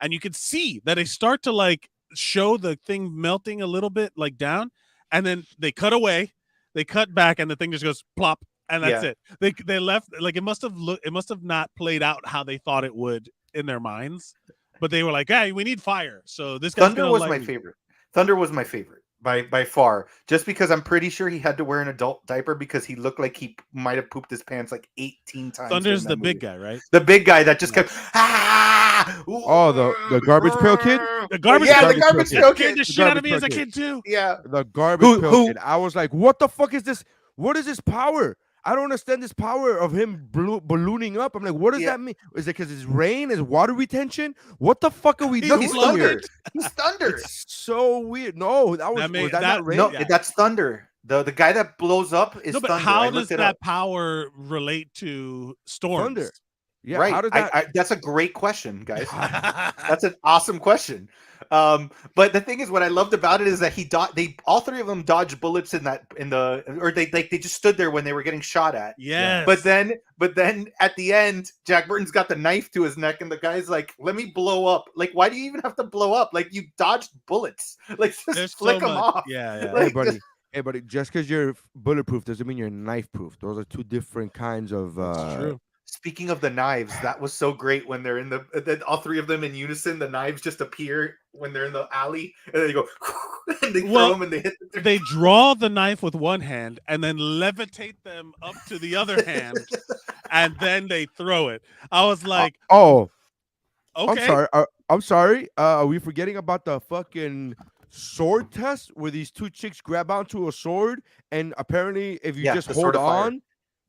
and you can see that they start to like show the thing melting a little bit like down, and then they cut away, they cut back, and the thing just goes plop, and that's it. They left like it must have not played out how they thought it would in their minds, but they were like, hey, we need fire, so this guy's Thunder was my favorite. Thunder was my favorite by far, just because I'm pretty sure he had to wear an adult diaper because he looked like he might have pooped his pants like 18 times. Thunder's the big guy, right? The big guy that just kept Oh, the garbage pail kid. The garbage pail kid. The shit out of me as a kid too. Yeah, the garbage pail kid. I was like, what the fuck is this? What is this power? I don't understand this power of him ballooning up. I'm like, what does that mean? Is it because it's rain? Is water retention? What the fuck are we doing? He's Thunder. He's Thunder. It's so weird. No, that was that not rain? No, that's Thunder. The guy that blows up is Thunder. How does that power relate to storms? Thunder. Yeah, right. How did that... that's a great question, guys. That's an awesome question. But the thing is, what I loved about it is that they all three of them dodged bullets they just stood there when they were getting shot at. Yeah. But then at the end, Jack Burton's got the knife to his neck, and the guy's like, "Let me blow up." Like, why do you even have to blow up? Like, you dodged bullets. Like, just flick them off. Yeah. Like, hey, buddy. Just because you're bulletproof doesn't mean you're knife proof. Those are two different kinds of. That's true. Speaking of the knives, that was so great when they're in all three of them in unison. The knives just appear when they're in the alley, and then they go and they throw them and they hit. They draw the knife with one hand and then levitate them up to the other hand, and then they throw it. I was like, "Oh, okay." I'm sorry. Are we forgetting about the fucking sword test where these two chicks grab onto a sword, and apparently, if you just hold on.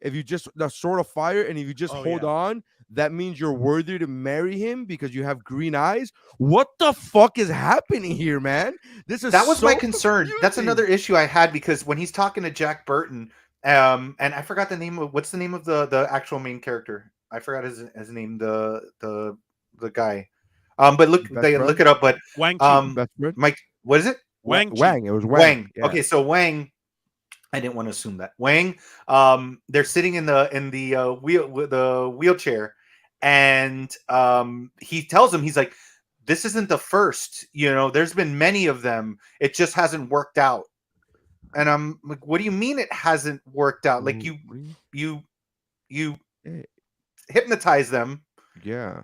If you just the sword of fire, and if you just hold on, that means you're worthy to marry him because you have green eyes. What the fuck is happening here, man? That was my concern. Confusing. That's another issue I had because when he's talking to Jack Burton, and I forgot the name of what's the name of the actual main character. I forgot his name. The guy. But look it up. But Wang. Mike, what is it? Wang. It was Wang. Yeah. Okay, so Wang. I didn't want to assume that Wang. They're sitting in the wheelchair, and he tells him, he's like, "This isn't the first. There's been many of them. It just hasn't worked out." And I'm like, "What do you mean it hasn't worked out? Like you hypnotize them,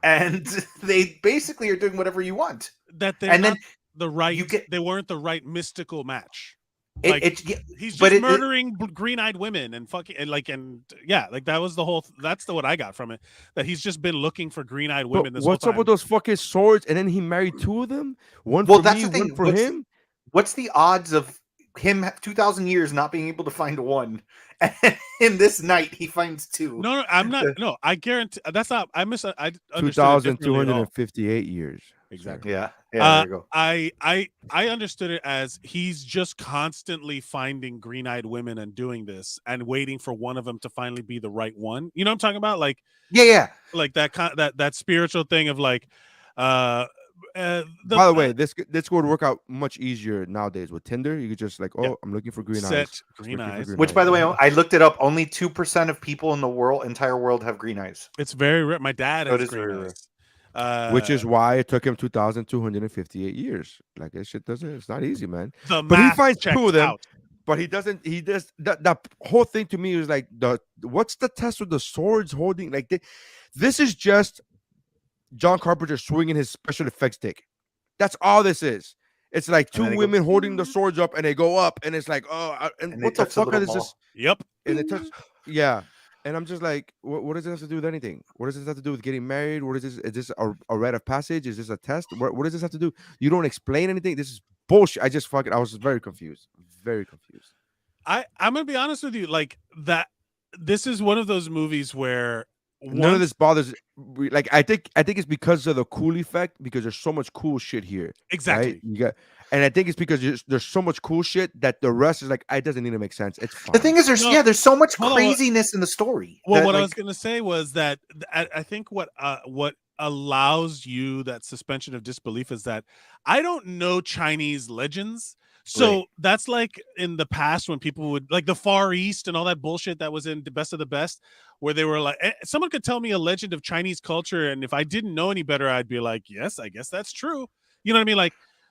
and they basically are doing whatever you want. They weren't the right mystical match." He's just murdering green-eyed women and fucking that was the whole. That's what I got from it. That he's just been looking for green-eyed women. What's up with those fucking swords? And then he married two of them. One for me, one for him. What's the odds of him 2,000 years not being able to find one, and in this night he finds two? No, I'm not. No, I guarantee that's not. I 2,258 years. Exactly. Yeah. There you go. I understood it as he's just constantly finding green-eyed women and doing this and waiting for one of them to finally be the right one. You know what I'm talking about? Like like that spiritual thing of like. By the way, this would work out much easier nowadays with Tinder. You could just like, I'm looking for green eyes. Green eyes. Which, by the way, I looked it up. Only 2% of people in the entire world have green eyes. It's very rare. My dad has green eyes. Which is why it took him 2,258 years. Like that shit doesn't. It's not easy, man. But he finds two of them. But he doesn't. He does that whole thing to me is like what's the test with the swords holding? Like this is just John Carpenter swinging his special effects stick. That's all this is. It's like two women holding the swords up, and they go up, and it's like, and what the fuck is this? Yep. And it touches. And I'm just like, what does it have to do with anything? What does this have to do with getting married? What is this? Is this a rite of passage? Is this a test? What does this have to do? You don't explain anything. This is bullshit. I was very confused. Very confused. I'm gonna be honest with you. Like that. This is one of those movies where none of this bothers. Like I think it's because of the cool effect, because there's so much cool shit here. Exactly. Right? And I think it's because there's so much cool shit that the rest is like, it doesn't need to make sense. It's fine. The thing is, there's so much craziness in the story. Well, what I was gonna say was that I think what allows you that suspension of disbelief is that I don't know Chinese legends. So that's like in the past when people would like the Far East and all that bullshit that was in The Best of the Best, where they were like, someone could tell me a legend of Chinese culture, and if I didn't know any better, I'd be like, yes, I guess that's true. You know what I mean?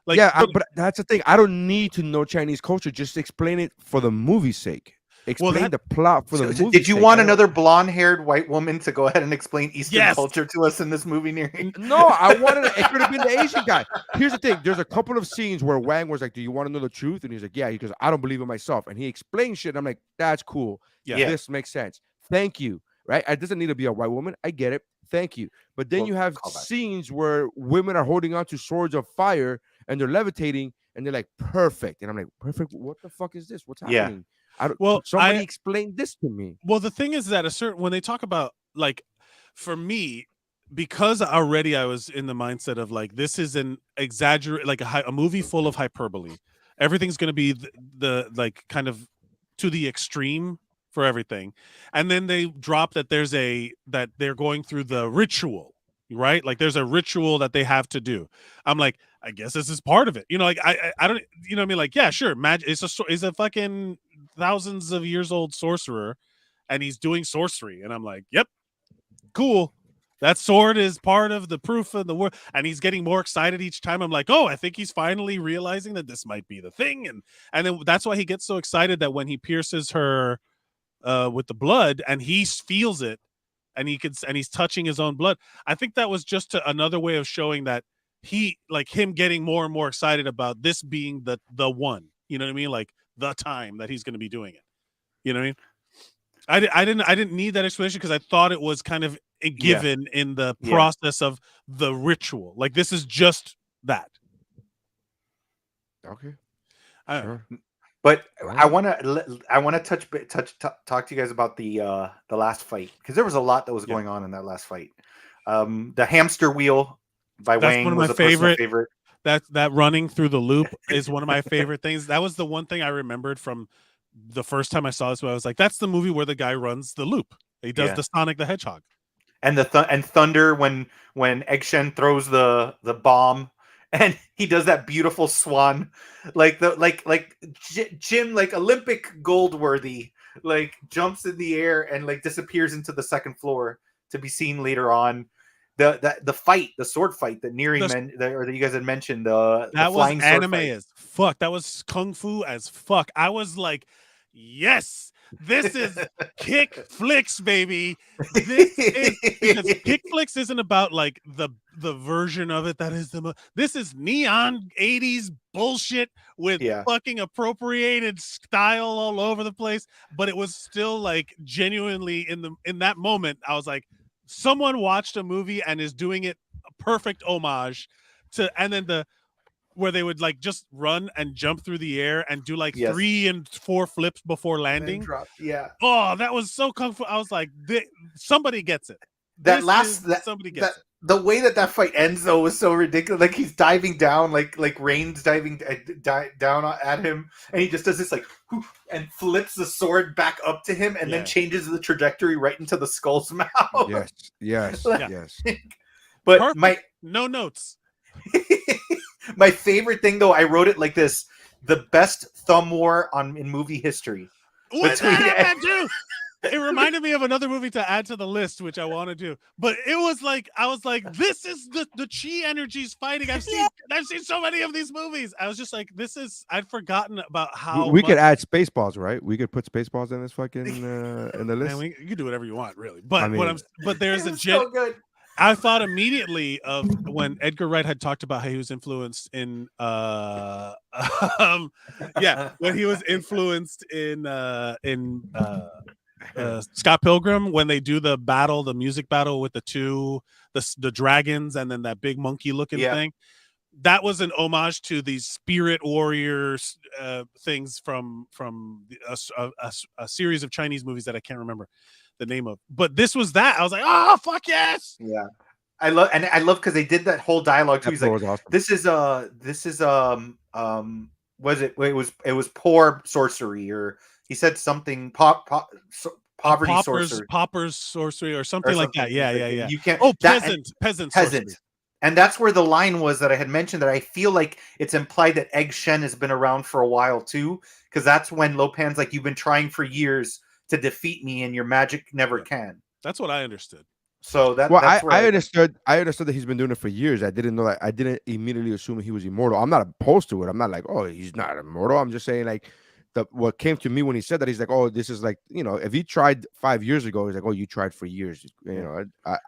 Like, but that's the thing. I don't need to know Chinese culture. Just explain it for the movie's sake. Explain the plot for the movie. Did you want another blonde-haired white woman to go ahead and explain Eastern culture to us in this movie, Neri? No, I wanted it could have been the Asian guy. Here's the thing. There's a couple of scenes where Wang was like, "Do you want to know the truth?" And he's like, "Yeah." He goes, "I don't believe it myself." And he explains shit. And I'm like, "That's cool. Yeah, this makes sense. Thank you." Right? It doesn't need to be a white woman. I get it. Thank you. But then you have scenes where women are holding on to swords of fire and they're levitating and they're like, "Perfect." And I'm like, "Perfect? What the fuck is this? What's happening?" Somebody explain this to me. Well, the thing is that when they talk about, like, for me, because already I was in the mindset of like, this is an exaggerate, like a movie full of hyperbole. Everything's going to be the like kind of to the extreme for everything. And then they drop that that they're going through the ritual, right? Like there's a ritual that they have to do. I'm like, I guess this is part of it. You know, like I don't, you know what I mean? Like, yeah, sure. Magic is a fucking thousands of years old sorcerer and he's doing sorcery. And I'm like, yep, cool. That sword is part of the proof of the word. And he's getting more excited each time. I'm like, oh, I think he's finally realizing that this might be the thing. And then that's why he gets so excited that when he pierces her with the blood and he feels it and he's touching his own blood. I think that was just another way of showing that he, like, him getting more and more excited about this being the one, you know what I mean? Like the time that he's going to be doing it. You know what I mean? I didn't need that explanation because I thought it was kind of a given in the process of the ritual. Like this is just that. Okay. Sure. But I want to talk to you guys about the last fight because there was a lot that was going on in that last fight. The hamster wheel by Wang one of was my favorite. That running through the loop is one of my favorite things. That was the one thing I remembered from the first time I saw this. Where I was like, "That's the movie where the guy runs the loop. He does the Sonic the Hedgehog." And Thunder when Egg Shen throws the bomb and he does that beautiful swan, like Jim, like Olympic gold worthy, like jumps in the air and like disappears into the second floor to be seen later on. The fight, the sword fight that Neri that you guys had mentioned. That was anime as fuck. That was kung fu as fuck. I was like, yes, this is Kickflix, baby. Because Kickflix isn't about like the version of it that is this is neon 80s bullshit with fucking appropriated style all over the place. But it was still like genuinely in that moment, I was like, someone watched a movie and is doing it a perfect homage to, and then where they would like just run and jump through the air and do like 3 and 4 flips before landing. Oh, that was so kung fu. I was like, somebody gets it. Somebody gets it. The way that fight ends though was so ridiculous. Like he's diving down, like Rain's diving down at him, and he just does this like and flips the sword back up to him, and then changes the trajectory right into the skull's mouth. Yes. But perfect. No notes. My favorite thing though, I wrote it like this: the best thumb war in movie history. What it reminded me of another movie to add to the list, which I want to do. But it was like, I was like, this is the chi energies fighting. I've seen so many of these movies. I was just like, I'd forgotten about how we could add Spaceballs, right? We could put Spaceballs in this fucking in the list. Man, you can do whatever you want, really. But but there's so good. I thought immediately of when Edgar Wright had talked about how he was influenced in when he was influenced in Scott Pilgrim, when they do the music battle with the dragons and then that big monkey looking thing. That was an homage to these spirit warriors things from a series of Chinese movies that I can't remember the name of, but this was that. I was like, oh fuck yes. Yeah, I love because they did that whole dialogue too. He's like, awesome. This is was it was poor sorcery, or he said something poverty sorcery, pauper's sorcery or something like that. Yeah. You can't. Peasant sorcery. And that's where the line was that I had mentioned, that I feel like it's implied that Egg Shen has been around for a while too, because that's when Lo Pan's like, you've been trying for years to defeat me and your magic never can. That's what I understood. So Well, that's where I understood that he's been doing it for years. I didn't know that. I didn't immediately assume he was immortal. I'm not opposed to it. I'm not like, oh, he's not immortal. I'm just saying like what came to me when he said that, he's like, oh, this is like, if he tried 5 years ago, he's like, oh, you tried for years.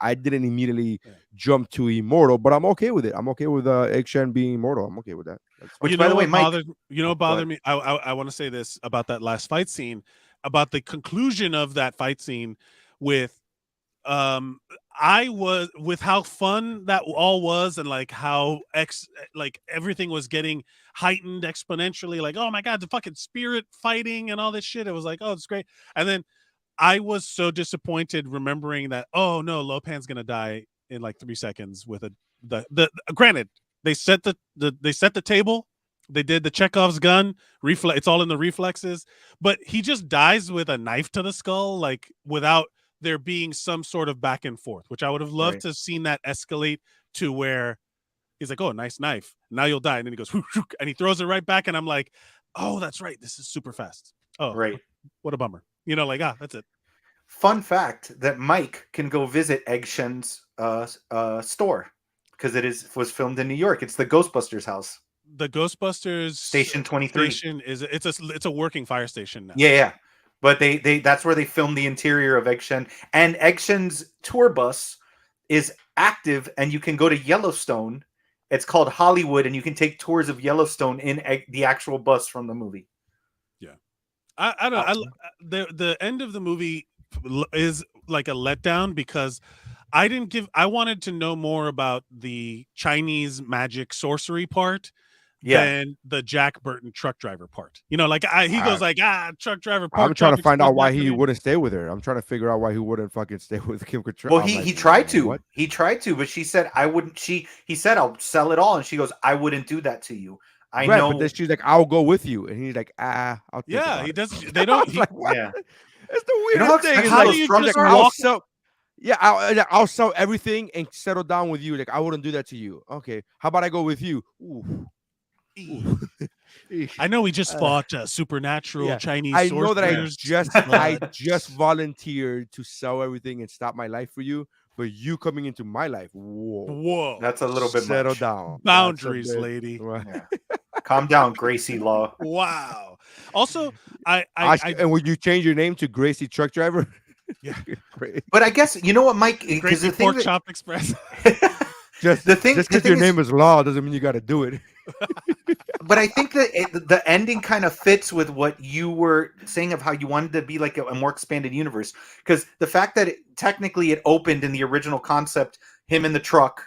I didn't immediately jump to immortal, but I'm okay with it. I'm okay with Egg Shen being immortal. I'm okay with that. Which, by the way, Mike, bothered me. I want to say this about that last fight scene, about the conclusion of that fight scene with I was with how fun that all was, and like how everything was getting heightened exponentially, like, oh my god, the fucking spirit fighting and all this shit. It was like, oh, it's great. And then I was so disappointed remembering that, oh no, Lopan's gonna die in like 3 seconds with the granted, they set the table, they did the Chekhov's gun reflex, it's all in the reflexes, but he just dies with a knife to the skull, like without there being some sort of back and forth, which I would have loved to have seen that escalate to where he's like, oh, nice knife, now you'll die. And then he goes, whoo, whoo, and he throws it right back. And I'm like, oh, that's right, this is super fast. Oh, right. What a bummer. That's it. Fun fact that Mike can go visit Egg Shen's store, because was filmed in New York. It's the Ghostbusters house. The Ghostbusters Station 23 it's a working fire station now. Yeah. But they that's where they filmed the interior of Egg Shen. And Egg Shen's tour bus is active, and you can go to Yellowstone. It's called Hollywood, and you can take tours of Yellowstone in the actual bus from the movie. Yeah, I don't. The end of the movie is like a letdown, because I wanted to know more about the Chinese magic sorcery part. Than the Jack Burton truck driver part. He goes like, truck driver part. I'm trying to find out why he wouldn't stay with her. I'm trying to figure out why he wouldn't fucking stay with Kim Cattrall. Well, he tried to. What? He tried to, but she said, I wouldn't. He said, I'll sell it all. And she goes, I wouldn't do that to you. I know. But then she's like, I'll go with you. And he's like, I'll think about he it. does. They don't. Like, what? Yeah. It's the weirdest thing. How do you just I'll sell. Yeah, I'll sell everything and settle down with you. Like, I wouldn't do that to you. Okay. How about I go with you? Ooh. I know we just fought supernatural Chinese. I know that I sorcerers. just volunteered to sell everything and stop my life for you, but you coming into my life, whoa, that's a little bit settle much. down. Boundaries, lady. Yeah. Calm down, Gracie Law. Wow. Also, and would you change your name to Gracie Truck Driver? Yeah, great. But I guess you know what, Mike, because the Pork Chop Express. Just because your name is Law doesn't mean you got to do it. But I think that the ending kind of fits with what you were saying of how you wanted to be like a more expanded universe. Because the fact that technically it opened in the original concept, him in the truck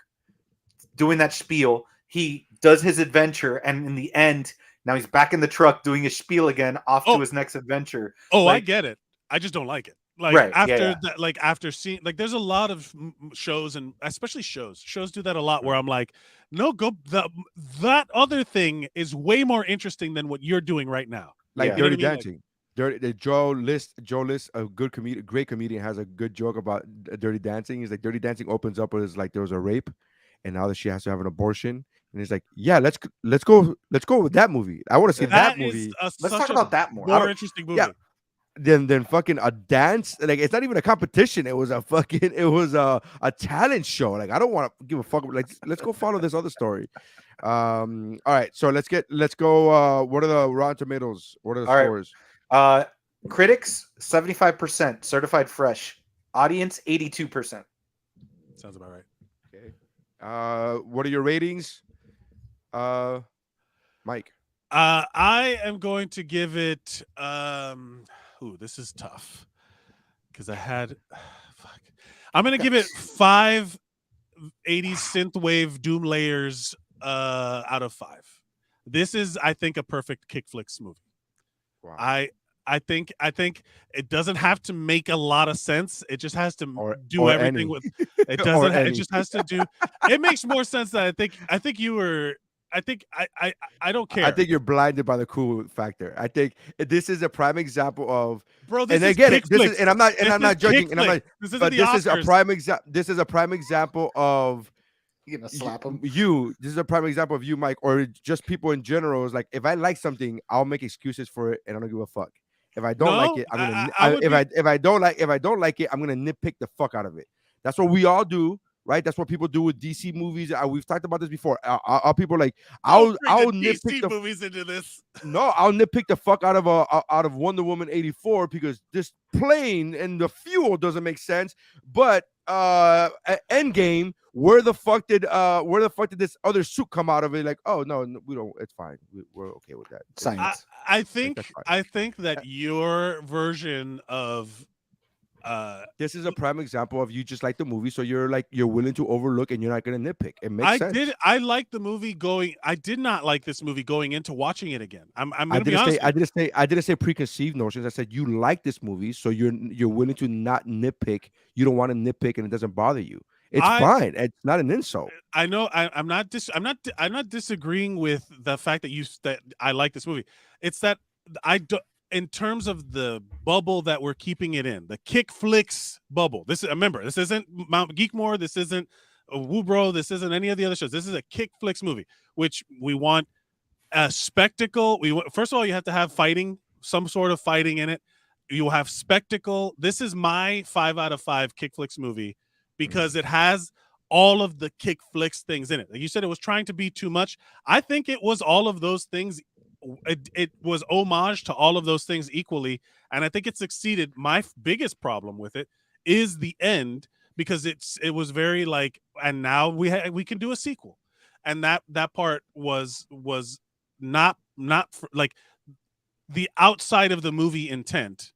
doing that spiel, he does his adventure, and in the end, now he's back in the truck doing his spiel again, off to his next adventure. Oh, I get it. I just don't like it. After seeing, there's a lot of shows, and especially shows do that a lot, where I'm like, no, that other thing is way more interesting than what you're doing right now. Like Dirty Dancing. Joe List, a great comedian, has a good joke about Dirty Dancing. He's like, Dirty Dancing opens up as like there was a rape, and now that she has to have an abortion. And he's like, yeah, let's go with that movie. I want to see that movie. Let's talk about that more. More interesting movie. Yeah. Then fucking a dance, like it's not even a competition. It was a talent show. Like I don't want to give a fuck. Like let's go follow this other story. All right, so let's go. What are the Rotten Tomatoes? What are the scores? Right. Critics 75%, certified fresh. Audience 82%. Sounds about right. Okay. What are your ratings? Mike. I am going to give it this is tough, because I had I'm gonna give it 5 80s synthwave doom layers out of 5. This is, I think, a perfect Kickflix movie. Wow. I think it doesn't have to make a lot of sense. It just has to do everything with it doesn't it just has to do it makes more sense than I think you were. I don't care. I think you're blinded by the cool factor. I think this is a prime example of, bro. This and is again, Kickflix. I'm not judging. And I'm not, this but this is a prime example. This is a prime example of you gonna slap him. This is a prime example of you, Mike, or just people in general. Is like, if I like something, I'll make excuses for it, and I don't give a fuck. If I don't like it, I'm gonna. If I don't like it, I'm gonna nitpick the fuck out of it. That's what we all do, right? That's what people do with DC movies. We've talked about this before. People are like, I'll nitpick DC movies into this. No, I'll nitpick the fuck out of Wonder Woman 84 because this plane and the fuel doesn't make sense. But Endgame, where the fuck did this other suit come out of it? Like, oh no, we don't. It's fine. We're okay with that. Science. I think that your version of this is a prime example of you just like the movie, so you're willing to overlook and you're not going to nitpick. It makes sense. I liked the movie going. I did not like this movie going into watching it again. I'm going to be honest. I didn't say preconceived notions. I said you like this movie, so you're willing to not nitpick. You don't want to nitpick, and it doesn't bother you. It's fine. It's not an insult. I know. I'm not disagreeing with the fact that I like this movie. It's that I do. In terms of the bubble that we're keeping it in, the Kickflix bubble. Remember, this isn't Mount Geekmore. This isn't Woobro. This isn't any of the other shows. This is a Kickflix movie, which we want a spectacle. First of all, you have to have fighting, some sort of fighting in it. You will have spectacle. This is my 5 out of 5 Kickflix movie because it has all of the Kickflix things in it. Like you said, it was trying to be too much. I think it was all of those things. It was homage to all of those things equally, and I think it succeeded. My biggest problem with it is the end, because it was very like, and now we can do a sequel, and that part was not like the outside of the movie intent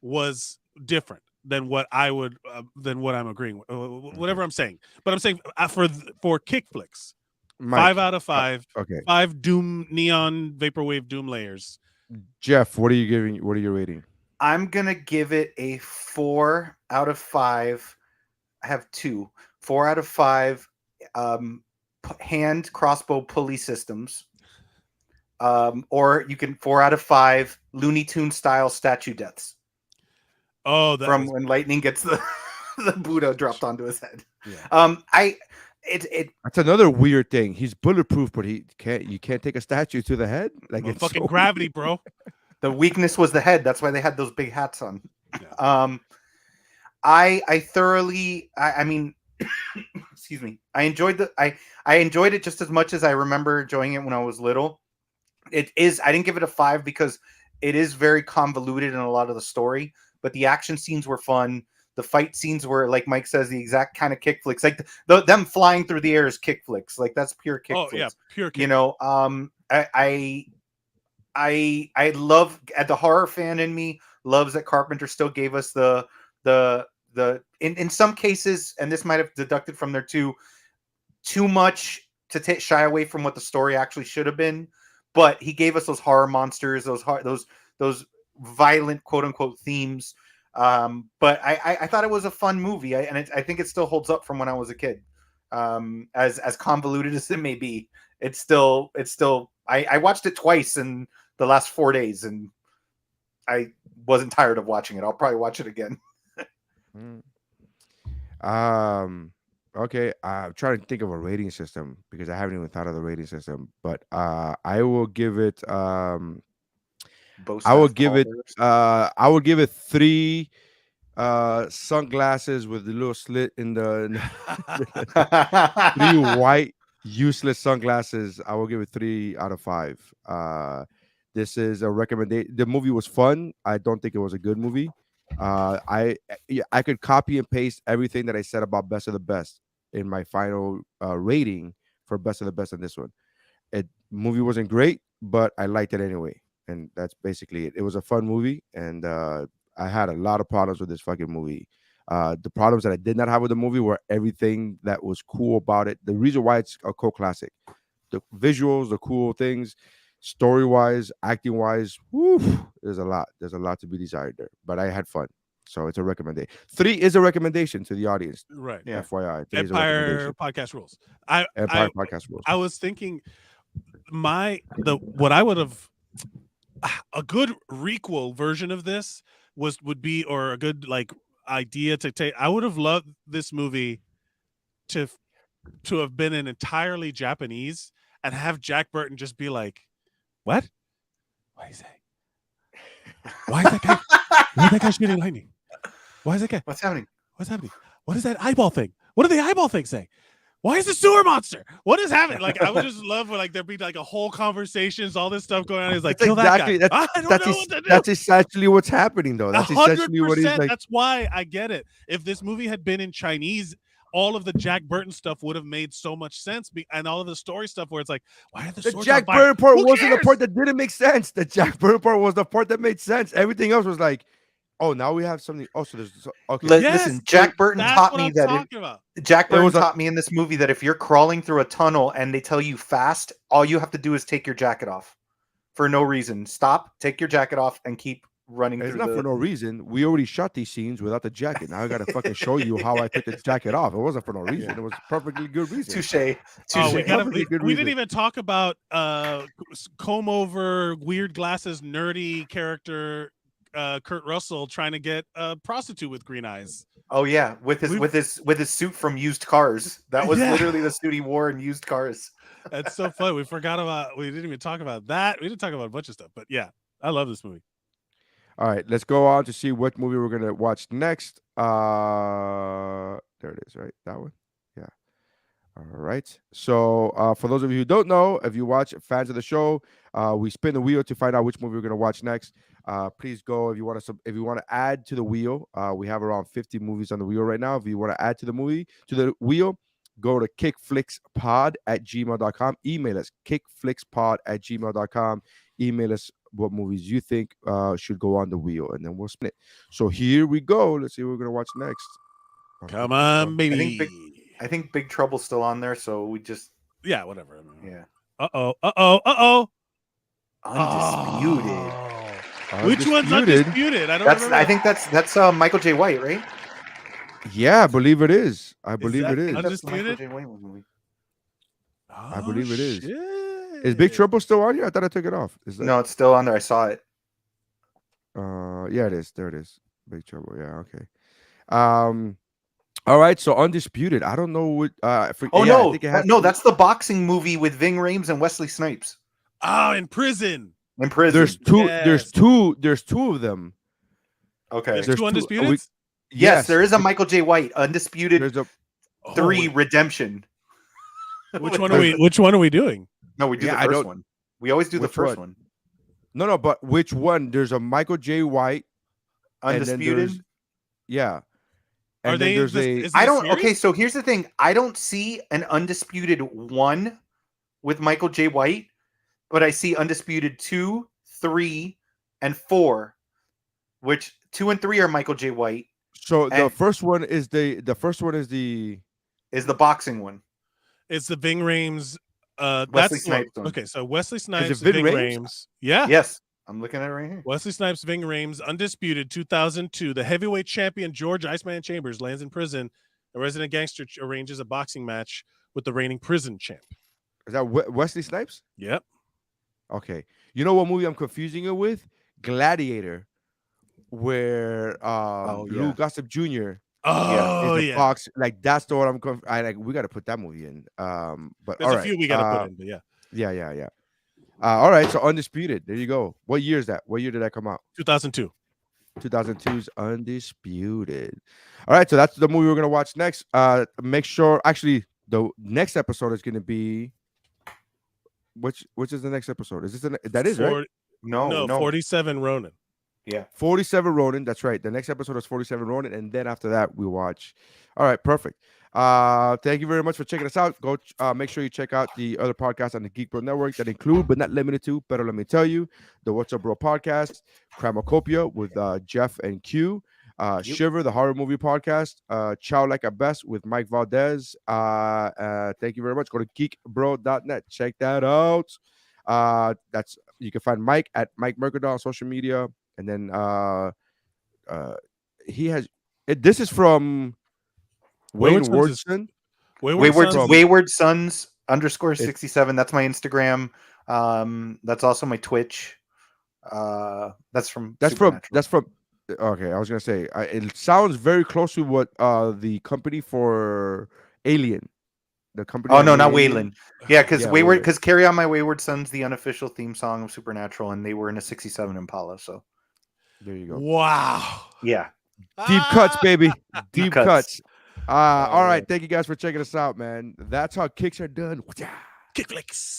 was different than what I'm agreeing with, whatever I'm saying. But I'm saying for Kickflix. Mike, 5 out of 5. Okay. 5 Doom neon vaporwave Doom layers. Jeff, what are you giving? What are you rating? I'm gonna give it a 4 out of 5. I have 2. 4 out of 5. Hand crossbow pulley systems. Or you can 4 out of 5 Looney Tune style statue deaths. Oh, when lightning gets the Buddha dropped onto his head. Yeah. That's another weird thing. He's bulletproof, but you can't take a statue to the head. Like, it's fucking gravity, bro. The weakness was the head. That's why they had those big hats on. Yeah. I thoroughly. I mean, excuse me. I enjoyed I enjoyed it just as much as I remember enjoying it when I was little. It is. I didn't give it a 5 because it is very convoluted in a lot of the story, but the action scenes were fun. The fight scenes were, like Mike says, the exact kind of kick flicks. Like them flying through the air is kick flicks. Like that's pure kick flicks. Oh yeah, pure kick. You know, I love, at the horror fan in me loves that Carpenter still gave us the in some cases, and this might have deducted from there too much to shy away from what the story actually should have been, but he gave us those horror monsters, those violent quote unquote themes. But I thought it was a fun movie, I think it still holds up from when I was a kid. As convoluted as it may be, it's still. I watched it twice in the last 4 days, and I wasn't tired of watching it. I'll probably watch it again. Okay. I'm trying to think of a rating system because I haven't even thought of the rating system. But I will give it. I will give it 3 sunglasses with the little slit in the 3 white useless sunglasses. I will give it 3 out of 5. This is a recommendation. The movie was fun. I don't think it was a good movie. I could copy and paste everything that I said about Best of the Best in my final rating for Best of the Best on this one. Movie wasn't great, but I liked it anyway. And that's basically it. It was a fun movie, and I had a lot of problems with this fucking movie. The problems that I did not have with the movie were everything that was cool about it. The reason why it's a cult classic, the visuals, the cool things, story-wise, acting-wise, there's a lot. There's a lot to be desired there. But I had fun, so it's a recommendation. 3 is a recommendation to the audience, right? Yeah. FYI, Empire Podcast Rules. Empire Podcast Rules. I was thinking, what I would have. A good requel version of this would be, or a good like idea to take. I would have loved this movie to have been an entirely Japanese and have Jack Burton just be like, "What? What is that? Why is that guy? Why is that guy shooting lightning? Why is that guy? What's happening? What's happening? what is that eyeball thing? What do the eyeball things say? Why is the sewer monster? What is happening? Like, I would just love when like there'd be like a whole conversations, all this stuff going on. He's like, kill exactly, that guy. I don't know what to do. That's essentially what's happening, though. That's essentially what he's like. That's why I get it. If this movie had been in Chinese, all of the Jack Burton stuff would have made so much sense, and all of the story stuff where it's like, why are the swords Jack on fire? Burton part Who wasn't the cares? part that didn't make sense. The Jack Burton part was the part that made sense. Everything else was like, oh, now we have something. Oh, so there's okay. Listen, Jack Burton taught me that. Jack Burton taught me in this movie that if you're crawling through a tunnel and they tell you fast, all you have to do is take your jacket off for no reason. Stop, take your jacket off, and keep running. It's not for no reason. We already shot these scenes without the jacket. Now I gotta fucking show you how I took the jacket off. It wasn't for no reason. It was perfectly good reason. Touche. Oh, we didn't even talk about comb over, weird glasses, nerdy character Kurt Russell trying to get a prostitute with green eyes. Oh yeah, with his suit from Used Cars. That was literally the suit he wore in Used Cars. That's so funny. We didn't even talk about that. We didn't talk about a bunch of stuff, but yeah, I love this movie. All right, let's go on to see what movie we're gonna watch next. There it is, right? That one. Yeah. All right. So for those of you who don't know, if you watch fans of the show, we spin the wheel to find out which movie we're gonna watch next. Please go if you want to add to the wheel. We have around 50 movies on the wheel right now. If you want to add to the wheel, go to kickflixpod@gmail.com. Email us kickflixpod@gmail.com. Email us what movies you think should go on the wheel, and then we'll spin it. So here we go. Let's see what we're gonna watch next. Come on, baby. I think Big Trouble's still on there, so we just whatever. Yeah. Uh-oh. Undisputed. Which one's undisputed? I don't remember. I think that's Michael J. White, right? Yeah, I believe it is. I believe it is. Undisputed? I believe it is. Is Big Trouble still on here? I thought I took it off. No, it's still on there. I saw it. Yeah, it is. There it is. Big Trouble. Yeah, okay. All right, so Undisputed. I don't know what. I think it no, that's the boxing movie with Ving Rhames and Wesley Snipes. Oh, in prison. There's two. Yes. There's two of them. Okay. There's two Undisputed. Yes, there is a Michael J. White Undisputed. There's a 3 Redemption. Which one are we doing? No, we do the first one. We always do the first one. No, but which one? There's a Michael J. White Undisputed. Yeah. Are they? Okay, so here's the thing. I don't see an Undisputed 1 with Michael J. White, but I see Undisputed 2, 3, and 4, which 2 and 3 are Michael J. White. So the first one is the boxing one. It's the Ving Rhames. Wesley Snipes one. Okay, so Wesley Snipes, is it Ving Rhames. Yeah. Yes. I'm looking at it right here. Wesley Snipes, Ving Rhames, Undisputed, 2002. The heavyweight champion George Iceman Chambers lands in prison. A resident gangster arranges a boxing match with the reigning prison champ. Is that Wesley Snipes? Yep. Okay. You know what movie I'm confusing it with? Gladiator, where Lou Gossett Jr. Box. Like that's the one I'm. We got to put that movie in. But there's a few we got to put in. But yeah. All right, so Undisputed. There you go. What year is that? What year did that come out? 2002. 2002's Undisputed. All right, so that's the movie we're gonna watch next. Make sure. Actually, the next episode is gonna be. Which is the next episode? Is this that is right? No. 47 Ronin. Yeah, 47 Ronin. That's right. The next episode is 47 Ronin, and then after that we watch. All right, perfect. Thank you very much for checking us out. Go make sure you check out the other podcasts on the Geek Bro Network that include, but not limited to, Better Let Me Tell You, the What's Up Bro podcast, Cramocopia with Jeff and Q, Shiver, the horror movie podcast, Chow Like a Best with Mike Valdez. Thank you very much. Go to geekbro.net. Check that out. You can find Mike at Mike Mercadal on social media, and then he has this is from Wayward Sons. Wayward Sons _67. That's my Instagram. That's also my Twitch. That's from. Okay, I was gonna say it sounds very close to what the company for Alien. The company. Oh no, not Wayland. Yeah, because Carry On My Wayward Sons, the unofficial theme song of Supernatural, and they were in a '67 Impala. So there you go. Wow. Yeah. Deep cuts, baby. Deep cuts. All right. Thank you guys for checking us out, man. That's how kicks are done. Kickflix.